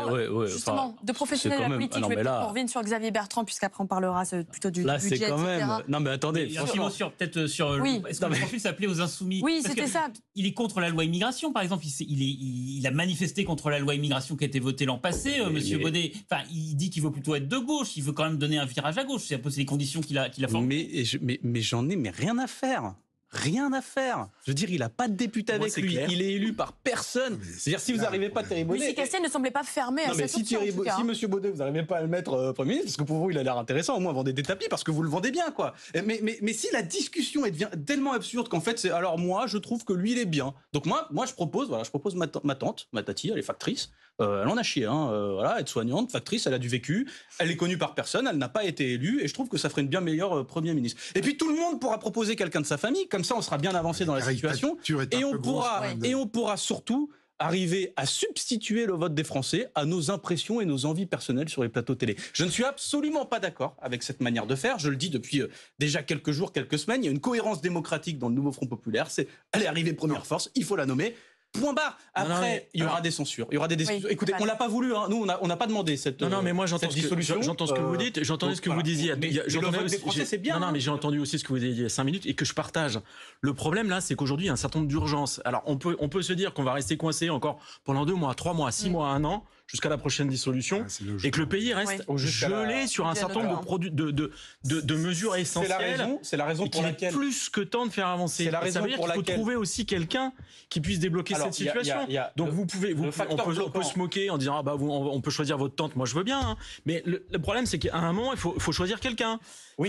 justement, de professionnels de la politique, je vais peut-être revenir sur Xavier Bertrand, puisqu'après on parlera plutôt du budget, c'est quand même. etc. Non, mais attendez. Est-ce que le profil s'appelait aux Insoumis ? Oui, c'était ça. Il est contre la loi immigration, par exemple. Il a manifesté contre la loi immigration qui a été votée l'an passé, Monsieur Baudet. Enfin, il dit qu'il veut plutôt être de gauche. Il veut quand même donner un virage à gauche. C'est un peu les conditions qu'il a formulées. Mais j'en ai rien à faire. Rien à faire. Je veux dire, il n'a pas de député avec lui. Clair. Il est élu par personne. C'est-à-dire, si vous n'arrivez pas à Thierry Baudet. Lucie Cassel ne semblait pas fermé à cette option. Si Monsieur Baudet, vous n'arrivez pas à le mettre Premier ministre, parce que pour vous, il a l'air intéressant, au moins vendez des tapis, parce que vous le vendez bien, quoi. Mais si la discussion devient tellement absurde qu'en fait, alors moi, je trouve que lui, il est bien. Donc moi je propose ma tante, ma tati, elle est factrice. Elle en a chié, voilà, aide-soignante, factrice, elle a du vécu, elle est connue par personne, elle n'a pas été élue, et je trouve que ça ferait une bien meilleure Premier ministre. Et puis tout le monde pourra proposer quelqu'un de sa famille, comme ça on sera bien avancé dans la situation, et on pourra surtout arriver à substituer le vote des Français à nos impressions et nos envies personnelles sur les plateaux télé. Je ne suis absolument pas d'accord avec cette manière de faire, je le dis depuis déjà quelques jours, quelques semaines, il y a une cohérence démocratique dans le nouveau Front Populaire, elle est arrivée première force, il faut la nommer. Point barre. Après, il y aura des censures, il y aura des discussions. Oui, écoutez, on l'a pas voulu, hein. Nous, on n'a pas demandé cette. Non, mais moi j'entends dissolution. J'entends ce que vous dites, j'entendais ce que vous disiez. Le Français, c'est bien. Non, mais j'ai entendu aussi ce que vous avez dit il y a 5 minutes et que je partage. Le problème là, c'est qu'aujourd'hui, il y a un certain nombre d'urgences. Alors, on peut se dire qu'on va rester coincé encore pendant 2 mois, 3 mois, 6 mois, 1 an, jusqu'à la prochaine dissolution, et que le pays reste gelé sur un certain nombre de mesures essentielles. C'est la raison pour laquelle. Il est plus que temps de faire avancer. C'est la raison pour laquelle. Il faut trouver aussi quelqu'un qui puisse débloquer cette situation. Donc on peut se moquer en disant on peut choisir votre tante, moi je veux bien, hein. Mais le problème c'est qu'à un moment il faut choisir quelqu'un. Il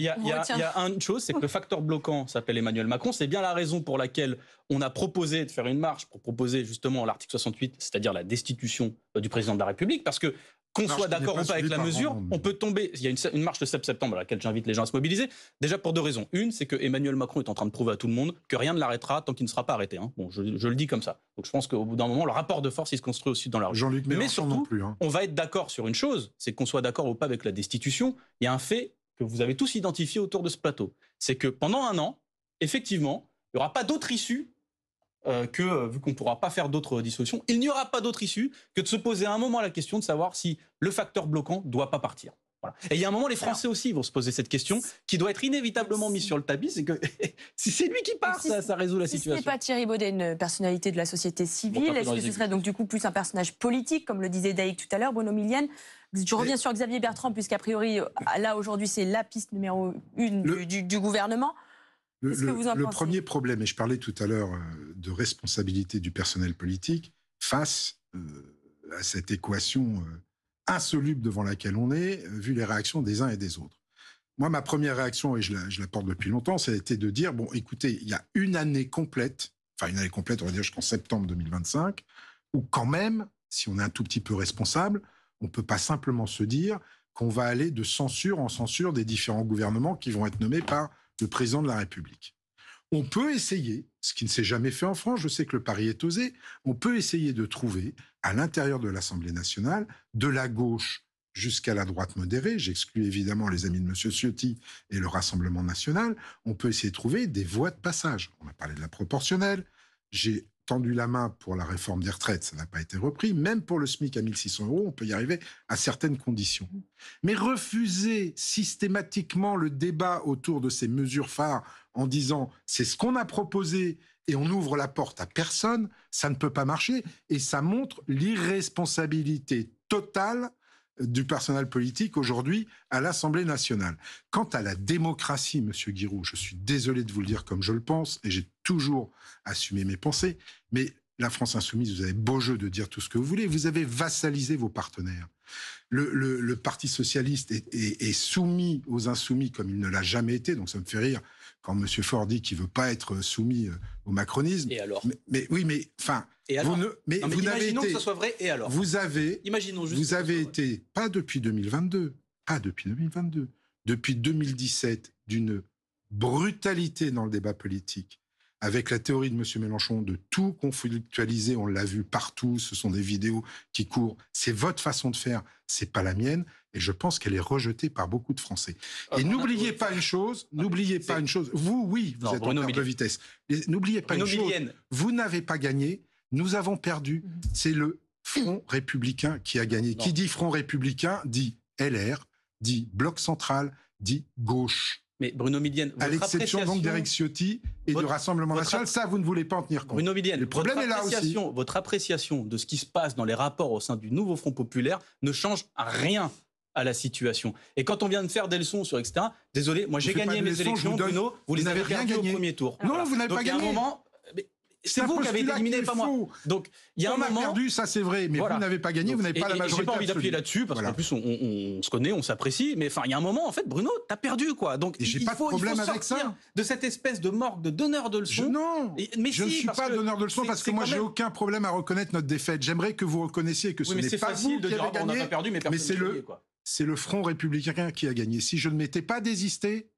y a une chose, c'est que le facteur bloquant s'appelle Emmanuel Macron. C'est bien la raison pour laquelle on a proposé de faire une marche pour proposer justement l'article 68, c'est-à-dire la destitution du président de la République, parce que qu'on soit d'accord ou pas avec la mesure, on peut tomber. Il y a une marche le 7 septembre à laquelle j'invite les gens à se mobiliser. Déjà pour 2 raisons. Une, c'est que Emmanuel Macron est en train de prouver à tout le monde que rien ne l'arrêtera tant qu'il ne sera pas arrêté. Hein. Bon, je le dis comme ça. Donc je pense qu'au bout d'un moment, le rapport de force, il se construit aussi dans la rue. Jean-Luc Mélenchon Mais surtout, non plus, hein. On va être d'accord sur une chose, c'est qu'on soit d'accord ou pas avec la destitution. Il y a un fait que vous avez tous identifié autour de ce plateau. C'est que pendant 1 an, effectivement, il n'y aura pas d'autre issue vu qu'on ne pourra pas faire d'autres dissolutions, il n'y aura pas d'autre issue que de se poser à un moment la question de savoir si le facteur bloquant ne doit pas partir. Voilà. Et il y a un moment, les Français aussi vont se poser cette question qui doit être inévitablement mise sur le tapis, c'est que si c'est lui qui part, ça résout la situation. Ce n'est pas Thierry Baudet, une personnalité de la société civile, est-ce que ce serait donc du coup plus un personnage politique, comme le disait Daïk tout à l'heure, Bruno Millienne? Je reviens sur Xavier Bertrand, puisqu'a priori, là aujourd'hui, c'est la piste numéro 1 du gouvernement. Le premier problème, et je parlais tout à l'heure de responsabilité du personnel politique, face à cette équation insoluble devant laquelle on est, vu les réactions des uns et des autres. Moi, ma première réaction, et je la porte depuis longtemps, ça a été de dire, bon, écoutez, il y a une année complète, on va dire jusqu'en septembre 2025, où quand même, si on est un tout petit peu responsable, on ne peut pas simplement se dire qu'on va aller de censure en censure des différents gouvernements qui vont être nommés par le président de la République. On peut essayer, ce qui ne s'est jamais fait en France, je sais que le pari est osé, on peut essayer de trouver à l'intérieur de l'Assemblée nationale, de la gauche jusqu'à la droite modérée, j'exclus évidemment les amis de M. Ciotti et le Rassemblement national, on peut essayer de trouver des voies de passage. On a parlé de la proportionnelle, j'ai tendu la main pour la réforme des retraites, ça n'a pas été repris, même pour le SMIC à 1 600 €, on peut y arriver à certaines conditions. Mais refuser systématiquement le débat autour de ces mesures phares en disant c'est ce qu'on a proposé et on ouvre la porte à personne, ça ne peut pas marcher et ça montre l'irresponsabilité totale du personnel politique aujourd'hui à l'Assemblée nationale. Quant à la démocratie, Monsieur Guiraud, je suis désolé de vous le dire comme je le pense, et j'ai toujours assumé mes pensées, mais la France insoumise, vous avez beau jeu de dire tout ce que vous voulez, vous avez vassalisé vos partenaires. Le Parti socialiste est soumis aux insoumis comme il ne l'a jamais été, donc ça me fait rire quand M. Faure dit qu'il ne veut pas être soumis au macronisme. Et alors ? Et alors vous n'avez été, que ce soit vrai, et alors ? Vous avez été, pas depuis 2022, depuis 2017, d'une brutalité dans le débat politique, avec la théorie de M. Mélenchon de tout conflictualiser, on l'a vu partout, ce sont des vidéos qui courent, c'est votre façon de faire, c'est pas la mienne, et je pense qu'elle est rejetée par beaucoup de Français. Et n'oubliez pas une chose, vous êtes en perte de vitesse, n'oubliez pas une chose, vous n'avez pas gagné, nous avons perdu, c'est le Front républicain qui a gagné. Qui dit Front républicain dit LR, dit Bloc central, dit gauche. Mais Bruno Millienne, à l'exception donc d'Éric Ciotti et du Rassemblement national, ça vous ne voulez pas en tenir compte. Bruno Millienne, le problème est là aussi. Votre appréciation de ce qui se passe dans les rapports au sein du nouveau Front populaire ne change rien à la situation. Et quand on vient de faire des leçons sur etc., désolé, moi j'ai gagné mes élections, Bruno, vous les avez rien gagné au premier tour. Non, vous n'avez pas gagné. À un moment, c'est vous qui avez été éliminé, pas moi. Donc, il y a un moment. On a perdu, ça c'est vrai, mais vous n'avez pas gagné, vous n'avez pas la majorité. J'ai pas envie d'appuyer là-dessus, parce qu'en plus, on se connaît, on s'apprécie, mais enfin, il y a un moment, en fait, Bruno, t'as perdu, quoi. Donc, il faut avec ça. De cette espèce de morgue de donneur de leçons. Je ne suis pas donneur de leçons parce que moi, j'ai aucun problème à reconnaître notre défaite. J'aimerais que vous reconnaissiez que ce n'est pas vous qui avez gagné, mais c'est le Front républicain qui a gagné. Si je ne m'étais pas désisté,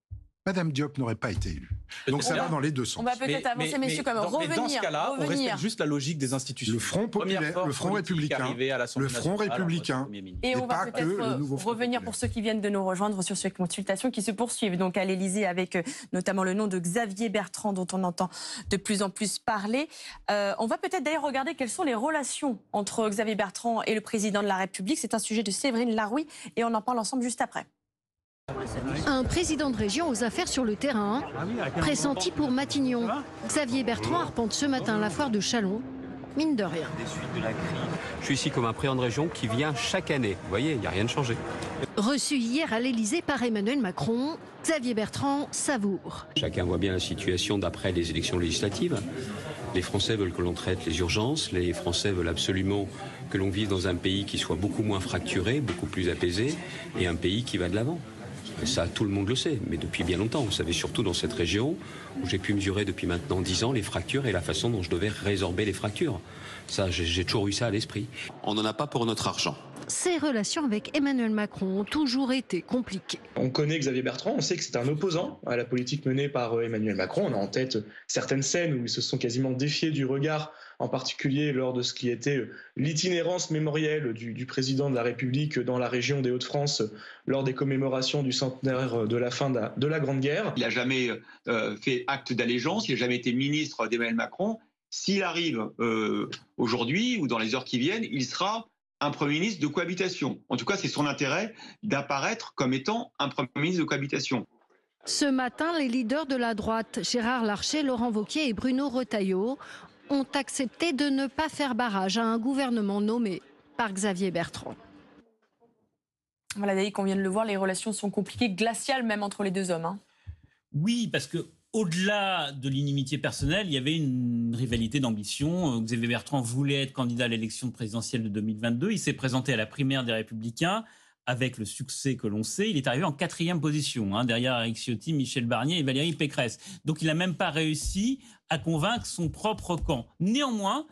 Madame Diop n'aurait pas été élue. Donc ça va dans les deux sens. On va peut-être avancer, messieurs, comme revenir. Dans ce cas-là, on respecte juste la logique des institutions. Le Front populaire, le Front républicain, le Front républicain. Et on va peut-être revenir pour ceux qui viennent de nous rejoindre sur ces consultations qui se poursuivent donc à l'Élysée avec notamment le nom de Xavier Bertrand dont on entend de plus en plus parler. On va peut-être d'ailleurs regarder quelles sont les relations entre Xavier Bertrand et le président de la République. C'est un sujet de Séverine Larouille et on en parle ensemble juste après. Un président de région aux affaires sur le terrain, pressenti pour Matignon. Xavier Bertrand arpente ce matin la foire de Châlons, mine de rien. Je suis ici comme un président de région qui vient chaque année. Vous voyez, il n'y a rien de changé. Reçu hier à l'Élysée par Emmanuel Macron, Xavier Bertrand savoure. Chacun voit bien la situation d'après les élections législatives. Les Français veulent que l'on traite les urgences. Les Français veulent absolument que l'on vive dans un pays qui soit beaucoup moins fracturé, beaucoup plus apaisé, et un pays qui va de l'avant. Et ça, tout le monde le sait, mais depuis bien longtemps. Vous savez, surtout dans cette région où j'ai pu mesurer depuis maintenant 10 ans les fractures et la façon dont je devais résorber les fractures. Ça, j'ai toujours eu ça à l'esprit. On n'en a pas pour notre argent. Ses relations avec Emmanuel Macron ont toujours été compliquées. On connaît Xavier Bertrand, on sait que c'est un opposant à la politique menée par Emmanuel Macron. On a en tête certaines scènes où ils se sont quasiment défiés du regard, en particulier lors de ce qui était l'itinérance mémorielle du président de la République dans la région des Hauts-de-France lors des commémorations du centenaire de la fin de la Grande Guerre. Il n'a jamais fait acte d'allégeance, il n'a jamais été ministre d'Emmanuel Macron. S'il arrive aujourd'hui ou dans les heures qui viennent, il sera un Premier ministre de cohabitation. En tout cas, c'est son intérêt d'apparaître comme étant un Premier ministre de cohabitation. Ce matin, les leaders de la droite, Gérard Larcher, Laurent Wauquiez et Bruno Retailleau, ont accepté de ne pas faire barrage à un gouvernement nommé par Xavier Bertrand. Voilà, Daïk, on vient de le voir, les relations sont compliquées, glaciales même entre les deux hommes. Oui, parce que Au-delà de l'inimitié personnelle, il y avait une rivalité d'ambition. Xavier Bertrand voulait être candidat à l'élection présidentielle de 2022. Il s'est présenté à la primaire des Républicains avec le succès que l'on sait. Il est arrivé en 4e position, derrière Éric Ciotti, Michel Barnier et Valérie Pécresse. Donc il n'a même pas réussi à convaincre son propre camp. Néanmoins,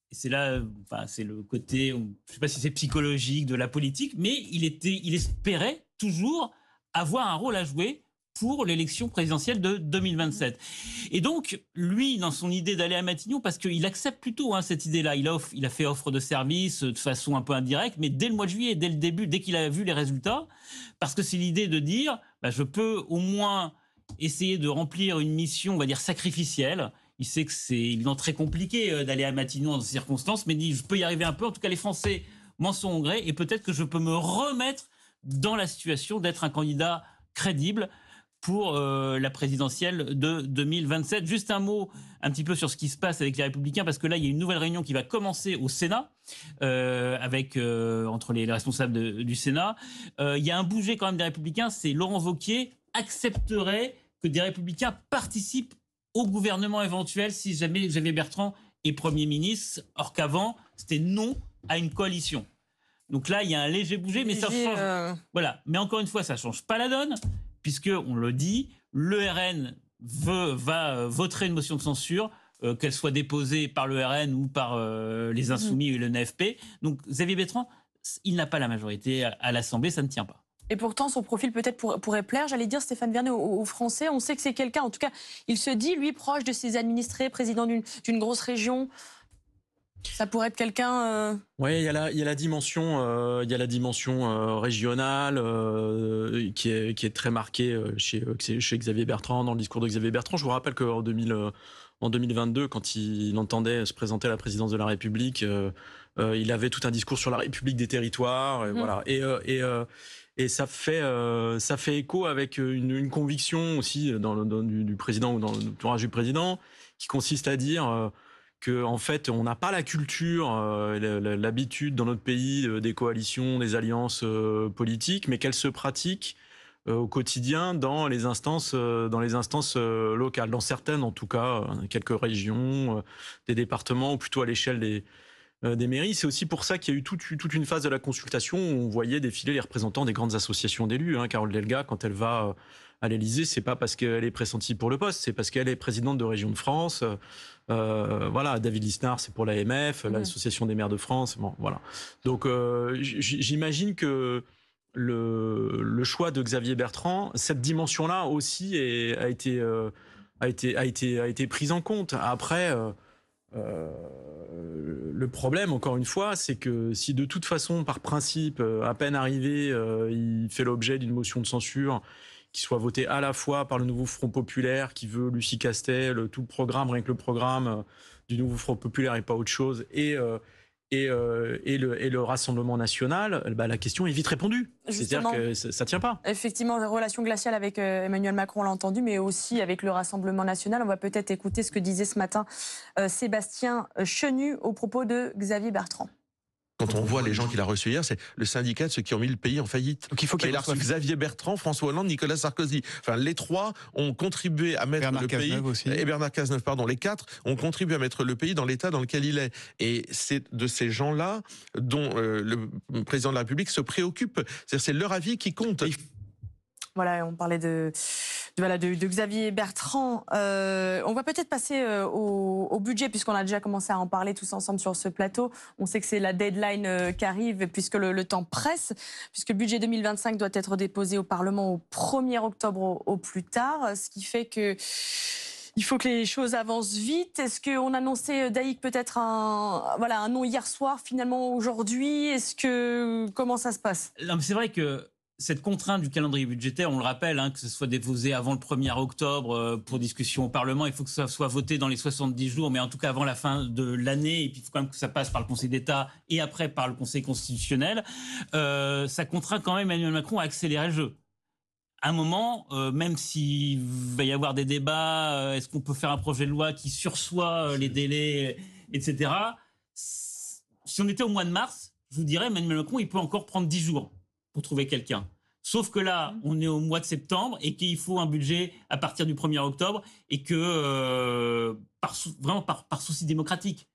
c'est là, c'est le côté, je ne sais pas si c'est psychologique de la politique, mais il espérait toujours avoir un rôle à jouer pour l'élection présidentielle de 2027. Et donc, lui, dans son idée d'aller à Matignon, parce qu'il accepte plutôt cette idée-là, il a fait offre de service de façon un peu indirecte, mais dès le mois de juillet, dès le début, dès qu'il a vu les résultats, parce que c'est l'idée de dire, je peux au moins essayer de remplir une mission, on va dire, sacrificielle. Il sait que c'est évidemment très compliqué d'aller à Matignon dans ces circonstances, mais il dit, je peux y arriver un peu. En tout cas, les Français m'en sont au gré, et peut-être que je peux me remettre dans la situation d'être un candidat crédible pour la présidentielle de 2027. Juste un mot un petit peu sur ce qui se passe avec les Républicains, parce que là, il y a une nouvelle réunion qui va commencer au Sénat, entre les responsables du Sénat. Il y a un bouger quand même des Républicains, c'est Laurent Wauquiez accepterait que des Républicains participent au gouvernement éventuel si jamais Xavier Bertrand est Premier ministre, or qu'avant, c'était non à une coalition. Donc là, il y a un léger bouger, mais ça change. Voilà. Mais encore une fois, ça ne change pas la donne, puisque, on le dit, le RN voterait une motion de censure, qu'elle soit déposée par le RN ou par les Insoumis et le NFP. Donc Xavier Bertrand, il n'a pas la majorité à l'Assemblée, ça ne tient pas. Et pourtant, son profil peut-être pourrait plaire, j'allais dire, Stéphane Vernet, aux Français. On sait que c'est quelqu'un, en tout cas, il se dit, lui, proche de ses administrés, président d'une grosse région. Ça pourrait être quelqu'un. Oui, il y a la dimension, régionale qui est très marquée chez Xavier Bertrand, dans le discours de Xavier Bertrand. Je vous rappelle qu'en 2022, quand il entendait se présenter à la présidence de la République, il avait tout un discours sur la République des territoires, voilà. Et ça fait écho avec une conviction aussi du président ou dans l'entourage du président, qui consiste à dire qu'en fait, on n'a pas la culture, l'habitude dans notre pays des coalitions, des alliances politiques, mais qu'elles se pratiquent au quotidien dans les instances locales, dans certaines en tout cas, quelques régions, des départements, ou plutôt à l'échelle des mairies. C'est aussi pour ça qu'il y a eu toute une phase de la consultation où on voyait défiler les représentants des grandes associations d'élus. Carole Delga, quand elle va à l'Élysée, c'est pas parce qu'elle est pressentie pour le poste, c'est parce qu'elle est présidente de Région de France. Voilà, David Lisnard, c'est pour l'AMF, l'Association des maires de France. Bon, voilà. Donc, j'imagine que le choix de Xavier Bertrand, cette dimension-là aussi a été prise en compte. Après, le problème, encore une fois, c'est que si de toute façon, par principe, à peine arrivé, il fait l'objet d'une motion de censure qui soit votée à la fois par le nouveau Front Populaire, qui veut Lucie Castel, tout le programme, rien que le programme du nouveau Front Populaire et pas autre chose, et le Rassemblement national, la question est vite répondue. C'est-à-dire que ça ne tient pas. Effectivement, relation glaciale avec Emmanuel Macron, on l'a entendu, mais aussi avec le Rassemblement national. On va peut-être écouter ce que disait ce matin Sébastien Chenu au propos de Xavier Bertrand. Quand on voit les gens qu'il a reçus hier, c'est le syndicat de ceux qui ont mis le pays en faillite. Donc il a reçu Xavier Bertrand, François Hollande, Nicolas Sarkozy. Enfin, les trois ont contribué à mettre le pays. Et Bernard Cazeneuve, pardon. Les quatre ont contribué à mettre le pays dans l'état dans lequel il est. Et c'est de ces gens-là dont le président de la République se préoccupe. C'est-à-dire, c'est leur avis qui compte. Voilà, on parlait de Xavier Bertrand. On va peut-être passer au budget, puisqu'on a déjà commencé à en parler tous ensemble sur ce plateau. On sait que c'est la deadline qui arrive, puisque le temps presse, puisque le budget 2025 doit être déposé au Parlement au 1er octobre au plus tard, ce qui fait que il faut que les choses avancent vite. Est-ce qu'on annonçait, Daïk, peut-être un nom hier soir, finalement aujourd'hui? Comment ça se passe? C'est vrai que cette contrainte du calendrier budgétaire, on le rappelle, que ce soit déposé avant le 1er octobre pour discussion au Parlement, il faut que ça soit voté dans les 70 jours, mais en tout cas avant la fin de l'année, et puis il faut quand même que ça passe par le Conseil d'État et après par le Conseil constitutionnel. Ça contraint quand même Emmanuel Macron à accélérer le jeu. À un moment, même s'il va y avoir des débats, est-ce qu'on peut faire un projet de loi qui sursoit les délais, etc. Si on était au mois de mars, je vous dirais, Emmanuel Macron, il peut encore prendre 10 jours pour trouver quelqu'un. Sauf que là, on est au mois de septembre et qu'il faut un budget à partir du 1er octobre et que, vraiment par souci démocratique.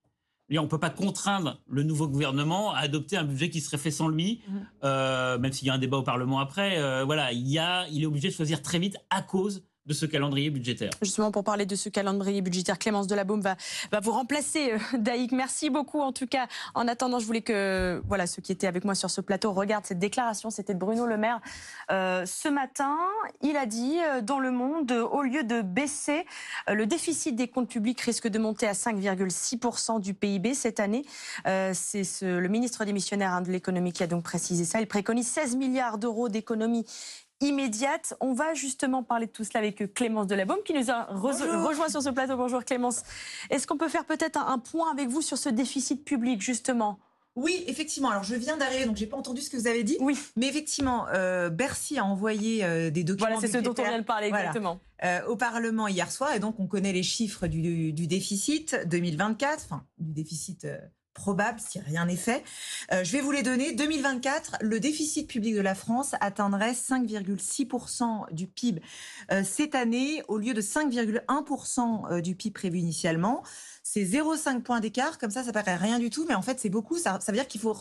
On ne peut pas contraindre le nouveau gouvernement à adopter un budget qui serait fait sans lui, même s'il y a un débat au Parlement après. Voilà, il est obligé de choisir très vite à cause de ce calendrier budgétaire. Justement, pour parler de ce calendrier budgétaire, Clémence Delabaume va vous remplacer, Daïk. Merci beaucoup. En tout cas, en attendant, je voulais que ceux qui étaient avec moi sur ce plateau regardent cette déclaration. C'était de Bruno Le Maire. Ce matin, il a dit dans Le Monde, au lieu de baisser, le déficit des comptes publics risque de monter à 5,6% du PIB cette année. C'est le ministre démissionnaire de l'économie qui a donc précisé ça. Il préconise 16 milliards d'euros d'économies immédiate. On va justement parler de tout cela avec Clémence Delabaume qui nous a rejoint sur ce plateau. Bonjour Clémence. Est-ce qu'on peut faire peut-être un point avec vous sur ce déficit public justement ? Oui, effectivement. Alors, je viens d'arriver, donc j'ai pas entendu ce que vous avez dit. Oui. Mais effectivement, Bercy a envoyé des documents. Voilà, c'est ce dont on vient de parler exactement. Au Parlement hier soir, et donc on connaît les chiffres du déficit 2024, enfin du déficit probable si rien n'est fait. Je vais vous les donner. 2024, le déficit public de la France atteindrait 5,6% du PIB cette année, au lieu de 5,1% du PIB prévu initialement. C'est 0,5 points d'écart, comme ça paraît rien du tout, mais en fait c'est beaucoup. Ça veut dire qu'il faut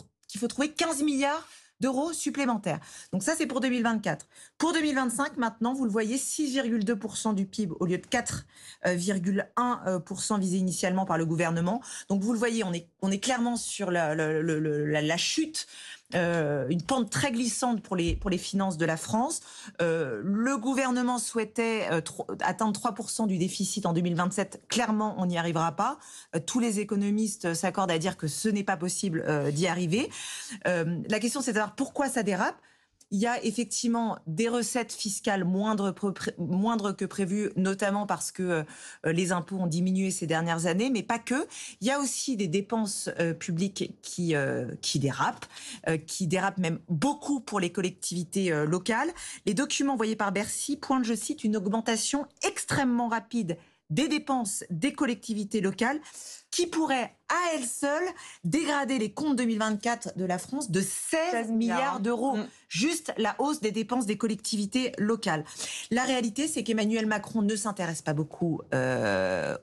trouver 15 milliards d'euros supplémentaires. Donc ça, c'est pour 2024. Pour 2025, maintenant, vous le voyez, 6,2% du PIB au lieu de 4,1% visé initialement par le gouvernement. Donc vous le voyez, on est clairement sur la chute, une pente très glissante pour les finances de la France. Le gouvernement souhaitait atteindre 3% du déficit en 2027. Clairement, on n'y arrivera pas. Tous les économistes s'accordent à dire que ce n'est pas possible d'y arriver. La question, c'est de savoir pourquoi ça dérape. Il y a effectivement des recettes fiscales moindres que prévues, notamment parce que les impôts ont diminué ces dernières années, mais pas que. Il y a aussi des dépenses publiques qui dérapent même beaucoup pour les collectivités locales. Les documents envoyés par Bercy pointent, je cite, une augmentation extrêmement rapide des dépenses des collectivités locales qui pourrait à elle seule dégrader les comptes 2024 de la France de 16 milliards d'euros. Juste la hausse des dépenses des collectivités locales. La réalité, c'est qu'Emmanuel Macron ne s'intéresse pas beaucoup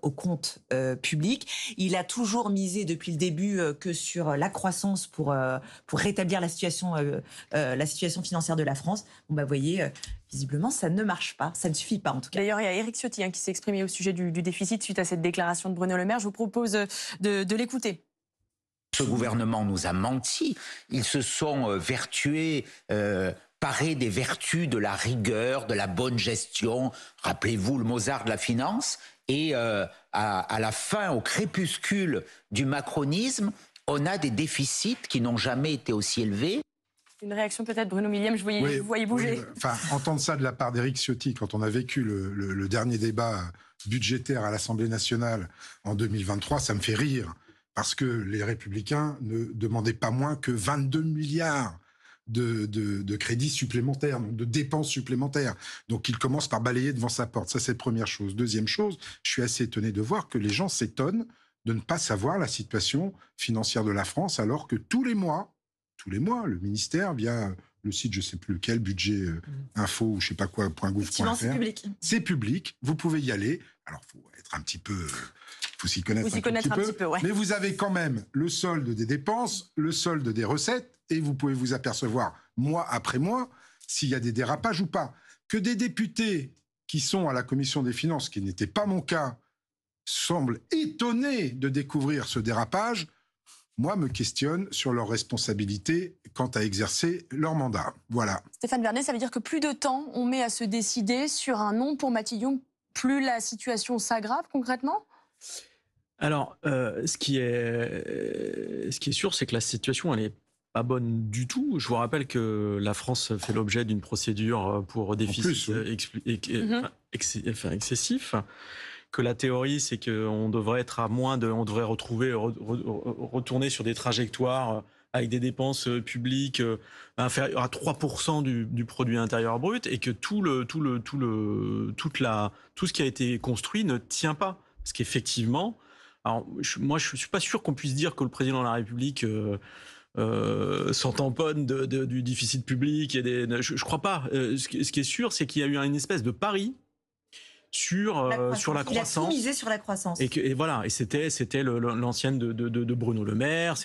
aux comptes publics. Il a toujours misé depuis le début que sur la croissance pour rétablir la situation financière de la France. Bon, vous voyez, visiblement, ça ne marche pas. Ça ne suffit pas, en tout cas. D'ailleurs, il y a Éric Ciotti qui s'est exprimé au sujet du déficit suite à cette déclaration de Bruno Le Maire. Je vous propose de l'écouter. Ce gouvernement nous a menti. Ils se sont vertués, parés des vertus de la rigueur, de la bonne gestion. Rappelez-vous le Mozart de la finance. Et à la fin, au crépuscule du macronisme, on a des déficits qui n'ont jamais été aussi élevés. Une réaction peut-être, Bruno Millième, je vous voyais bouger. Oui, enfin, entendre ça de la part d'Éric Ciotti, quand on a vécu le dernier débat budgétaire à l'Assemblée nationale en 2023, ça me fait rire. Parce que les Républicains ne demandaient pas moins que 22 milliards de crédits supplémentaires, donc de dépenses supplémentaires. Donc ils commencent par balayer devant sa porte. Ça, c'est la première chose. Deuxième chose, je suis assez étonné de voir que les gens s'étonnent de ne pas savoir la situation financière de la France, alors que tous les mois, le ministère, via le site, je ne sais plus lequel, budget info ou je ne sais pas quoi, .gouv.fr. C'est public. C'est public, vous pouvez y aller. Alors, il faut être un petit peu... faut s'y connaître un petit peu, mais vous avez quand même le solde des dépenses, le solde des recettes, et vous pouvez vous apercevoir, mois après mois, s'il y a des dérapages ou pas. Que des députés qui sont à la Commission des finances, ce qui n'était pas mon cas, semblent étonnés de découvrir ce dérapage, moi, me questionne sur leur responsabilité quant à exercer leur mandat. Voilà. Stéphane Vernet, ça veut dire que plus de temps on met à se décider sur un nom pour Matignon, plus la situation s'aggrave concrètement ? Alors, ce qui est sûr, c'est que la situation, elle est pas bonne du tout. Je vous rappelle que la France fait l'objet d'une procédure pour déficit excessif. Que la théorie, c'est qu'on devrait être à moins de, on devrait retourner sur des trajectoires avec des dépenses publiques inférieures à 3% du produit intérieur brut, et que tout ce qui a été construit ne tient pas. Parce qu'effectivement, alors moi je suis pas sûr qu'on puisse dire que le président de la République s'en tamponnent du déficit public. Je crois pas. Ce qui est sûr, c'est qu'il y a eu une espèce de pari sur la croissance. Il a tout misé sur la croissance. Et voilà, et c'était l'ancienne de Bruno Le Maire.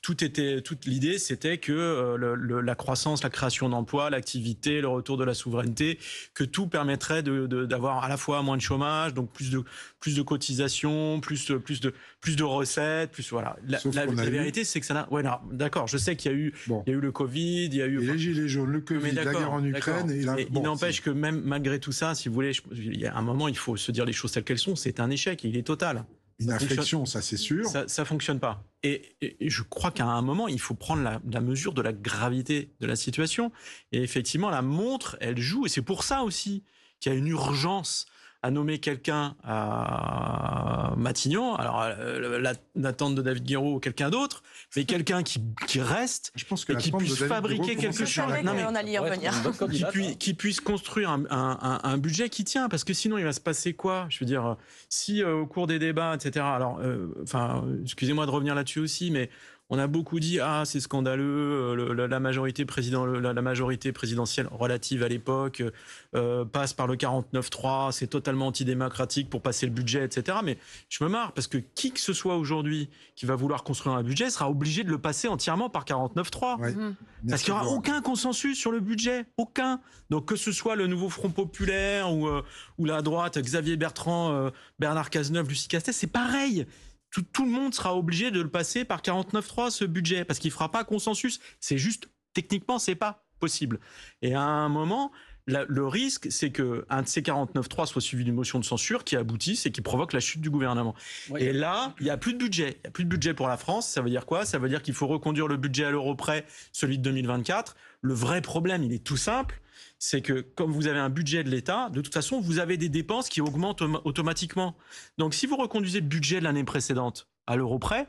Toute l'idée, c'était que la croissance, la création d'emplois, l'activité, le retour de la souveraineté, que tout permettrait d'avoir à la fois moins de chômage, donc plus de cotisations, plus de recettes, plus voilà. La vérité, c'est que ça n'a. Ouais, non, d'accord. Je sais qu'il y a eu le Covid, il y a eu les gilets jaunes, le Covid, la guerre en Ukraine. Il n'empêche que même malgré tout ça, si vous voulez, il y a un moment, il faut se dire les choses telles qu'elles sont. C'est un échec, il est total. Une inflexion, ça c'est sûr. Ça fonctionne pas. Et je crois qu'à un moment, il faut prendre la mesure de la gravité de la situation. Et effectivement, la montre, elle joue. Et c'est pour ça aussi qu'il y a une urgence à nommer quelqu'un à Matignon. Alors, l'attente de David Guiraud ou quelqu'un d'autre, mais quelqu'un qui reste et qui puisse fabriquer quelque chose. Qui puisse construire un budget qui tient. Parce que sinon, il va se passer quoi? Je veux dire, si au cours des débats, etc. Alors, excusez-moi de revenir là-dessus aussi, mais on a beaucoup dit c'est scandaleux, la majorité présidentielle relative à l'époque passe par le 49-3, c'est totalement antidémocratique pour passer le budget, etc. Mais je me marre parce que qui que ce soit aujourd'hui qui va vouloir construire un budget sera obligé de le passer entièrement par 49-3. Ouais. Parce qu'il n'y aura aucun consensus sur le budget, aucun. Donc que ce soit le nouveau Front Populaire ou la droite, Xavier Bertrand, Bernard Cazeneuve, Lucie Castet, c'est pareil. Tout le monde sera obligé de le passer par 49.3 ce budget parce qu'il fera pas consensus. C'est juste techniquement c'est pas possible. Et à un moment, le risque c'est que un de ces 49.3 soit suivi d'une motion de censure qui aboutisse et qui provoque la chute du gouvernement. Oui. Et là, il y a plus de budget. Il y a plus de budget pour la France. Ça veut dire quoi? Ça veut dire qu'il faut reconduire le budget à l'euro près, celui de 2024. Le vrai problème, il est tout simple. C'est que comme vous avez un budget de l'État, de toute façon, vous avez des dépenses qui augmentent automatiquement. Donc, si vous reconduisez le budget de l'année précédente à l'euro près,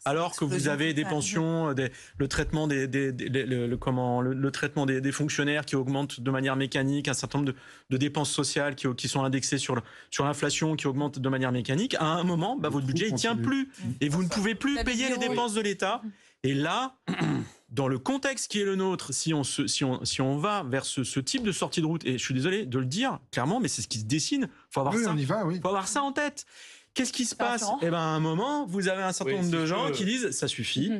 alors que vous avez des pensions, le traitement le traitement des fonctionnaires qui augmentent de manière mécanique, un certain nombre de dépenses sociales qui sont indexées sur l'inflation, qui augmentent de manière mécanique, à un moment, votre budget ne tient plus. Et vous ne pouvez plus payer les dépenses de l'État. Et là, dans le contexte qui est le nôtre, si on va vers ce type de sortie de route, et je suis désolé de le dire clairement, mais c'est ce qui se dessine, faut avoir ça en tête. Qu'est-ce qui se passe? À un moment, vous avez un certain nombre de gens qui disent ça suffit,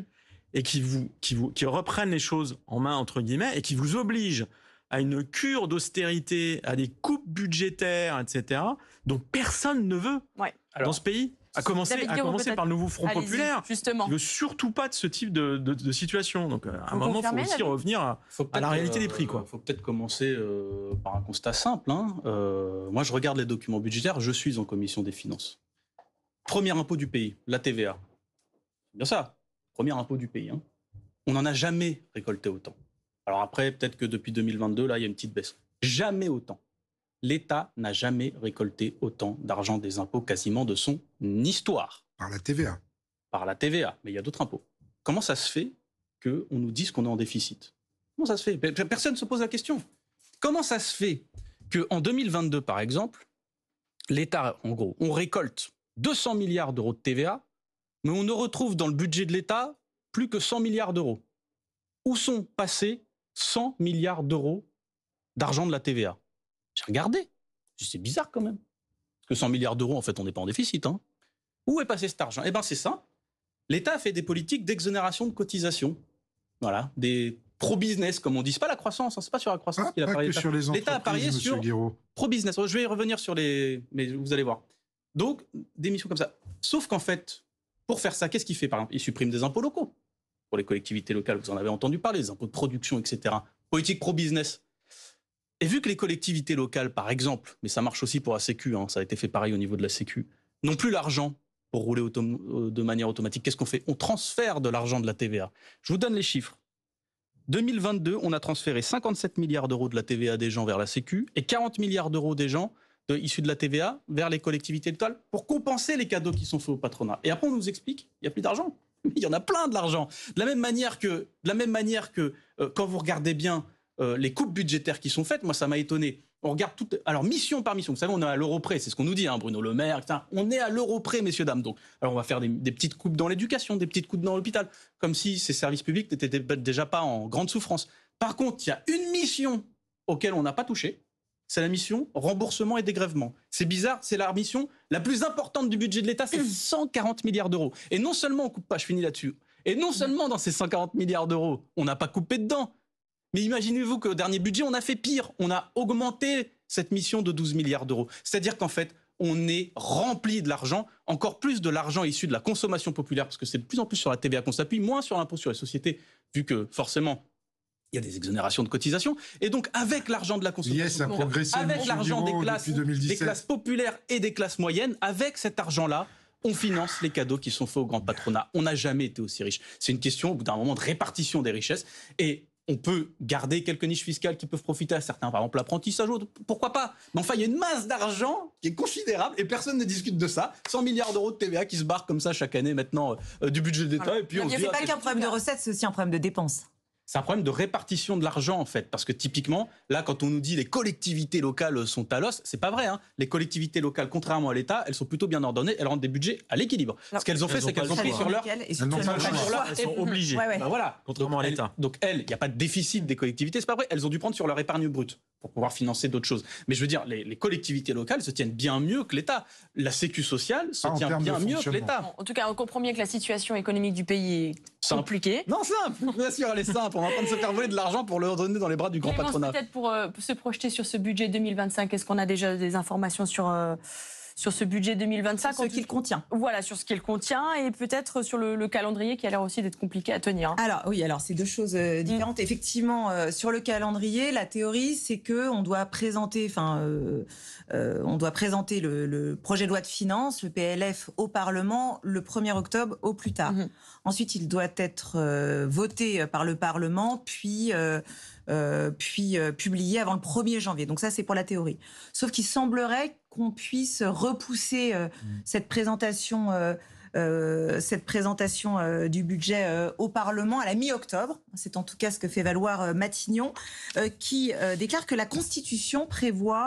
et qui reprennent les choses en main, entre guillemets, et qui vous obligent à une cure d'austérité, à des coupes budgétaires, etc., dont personne ne veut dans ce pays. À commencer par le nouveau Front Populaire, justement. Qui ne veut surtout pas de ce type de situation. Donc, à un moment, il faut aussi revenir à la réalité des prix. Il faut peut-être commencer par un constat simple. Moi, je regarde les documents budgétaires, je suis en commission des finances. Premier impôt du pays, la TVA. C'est bien ça, premier impôt du pays. On n'en a jamais récolté autant. Alors après, peut-être que depuis 2022, là, il y a une petite baisse. Jamais autant. L'État n'a jamais récolté autant d'argent des impôts quasiment de son histoire. Par la TVA. Par la TVA, mais il y a d'autres impôts. Comment ça se fait qu'on nous dise qu'on est en déficit? Comment ça se fait? Personne ne se pose la question. Comment ça se fait qu'en 2022, par exemple, l'État, en gros, on récolte 200 milliards d'euros de TVA, mais on ne retrouve dans le budget de l'État plus que 100 milliards d'euros. Où sont passés 100 milliards d'euros d'argent de la TVA? J'ai regardé. C'est bizarre quand même. Parce que 100 milliards d'euros, en fait, on n'est pas en déficit. Où est passé cet argent? Eh bien, c'est ça. L'État a fait des politiques d'exonération de cotisations. Voilà. Des pro-business, comme on dit. C'est pas la croissance. C'est pas sur la croissance qu'il a parié. L'État a parié sur pro-business. Je vais y revenir sur les... Mais vous allez voir. Donc, des missions comme ça. Sauf qu'en fait, pour faire ça, qu'est-ce qu'il fait? Par exemple, il supprime des impôts locaux. Pour les collectivités locales, vous en avez entendu parler, des impôts de production, etc. Politique pro-business. Et vu que les collectivités locales, par exemple, mais ça marche aussi pour la Sécu, ça a été fait pareil au niveau de la Sécu, n'ont plus l'argent pour rouler de manière automatique, qu'est-ce qu'on fait? On transfère de l'argent de la TVA. Je vous donne les chiffres. 2022, on a transféré 57 milliards d'euros de la TVA des gens vers la Sécu et 40 milliards d'euros des gens issus de la TVA vers les collectivités locales pour compenser les cadeaux qui sont faits au patronat. Et après, on nous explique qu'il n'y a plus d'argent. Il y en a plein de l'argent. De la même manière que quand vous regardez bien les coupes budgétaires qui sont faites, moi ça m'a étonné. on regarde tout, alors mission par mission. Vous savez, on est à l'euro près, c'est ce qu'on nous dit, hein, Bruno Le Maire, etc. On est à l'euro près, messieurs, dames. Donc, alors on va faire des petites coupes dans l'éducation, des petites coupes dans l'hôpital, comme si ces services publics n'étaient déjà pas en grande souffrance. Par contre, il y a une mission auquel on n'a pas touché, c'est la mission remboursement et dégrèvement. C'est bizarre, c'est la mission la plus importante du budget de l'État, c'est 140 milliards d'euros. Et non seulement on coupe pas, je finis là-dessus, et non seulement dans ces 140 milliards d'euros, on n'a pas coupé dedans, mais imaginez-vous qu'au dernier budget, on a fait pire. On a augmenté cette mission de 12 milliards d'euros. C'est-à-dire qu'en fait, on est rempli de l'argent, encore plus de l'argent issu de la consommation populaire, parce que c'est de plus en plus sur la TVA qu'on s'appuie, moins sur l'impôt sur les sociétés, vu que forcément, il y a des exonérations de cotisations. Et donc, avec l'argent de la consommation, avec l'argent des classes populaires et des classes moyennes, avec cet argent-là, on finance les cadeaux qui sont faits au grand patronat. On n'a jamais été aussi riche. C'est une question, au bout d'un moment, de répartition des richesses. Et on peut garder quelques niches fiscales qui peuvent profiter à certains, par exemple l'apprentissage, pourquoi pas. Mais enfin, il y a une masse d'argent qui est considérable et personne ne discute de ça. 100 milliards d'euros de TVA qui se barrent comme ça chaque année maintenant du budget d'État. Voilà. Et puis on se dit, c'est pas qu'un problème de recettes, c'est aussi un problème de dépenses. C'est un problème de répartition de l'argent, en fait. Parce que typiquement, là, quand on nous dit les collectivités locales sont à l'os, c'est pas vrai. Hein. Les collectivités locales, contrairement à l'État, elles sont plutôt bien ordonnées. Elles rendent des budgets à l'équilibre. Ce qu'elles ont fait, c'est qu'elles ont pris sur leur... Elles sont obligées. Ben voilà. Contrairement à l'État. Donc elles, il n'y a pas de déficit des collectivités, c'est pas vrai. Elles ont dû prendre sur leur épargne brute pour pouvoir financer d'autres choses. Mais je veux dire, les collectivités locales se tiennent bien mieux que l'État. La sécu sociale se tient bien mieux que l'État. En tout cas, on comprend bien que la situation économique du pays est compliquée. Non, simple. Bien sûr, elle est simple. On est en train de se faire voler de l'argent pour le donner dans les bras du grand patronat. Peut-être pour se projeter sur ce budget 2025, est-ce qu'on a déjà des informations sur ce budget 2025, sur ce qu'il contient. Voilà, sur ce qu'il contient et peut-être sur le calendrier qui a l'air aussi d'être compliqué à tenir. Alors oui, alors c'est deux choses différentes. Effectivement, sur le calendrier, la théorie, c'est que on doit présenter, le projet de loi de finances, le PLF, au Parlement le 1er octobre au plus tard. Ensuite, il doit être voté par le Parlement, puis publié avant le 1er janvier. Donc ça, c'est pour la théorie. Sauf qu'il semblerait qu'on puisse repousser cette présentation du budget au Parlement à la mi-octobre. C'est en tout cas ce que fait valoir Matignon, qui déclare que la Constitution prévoit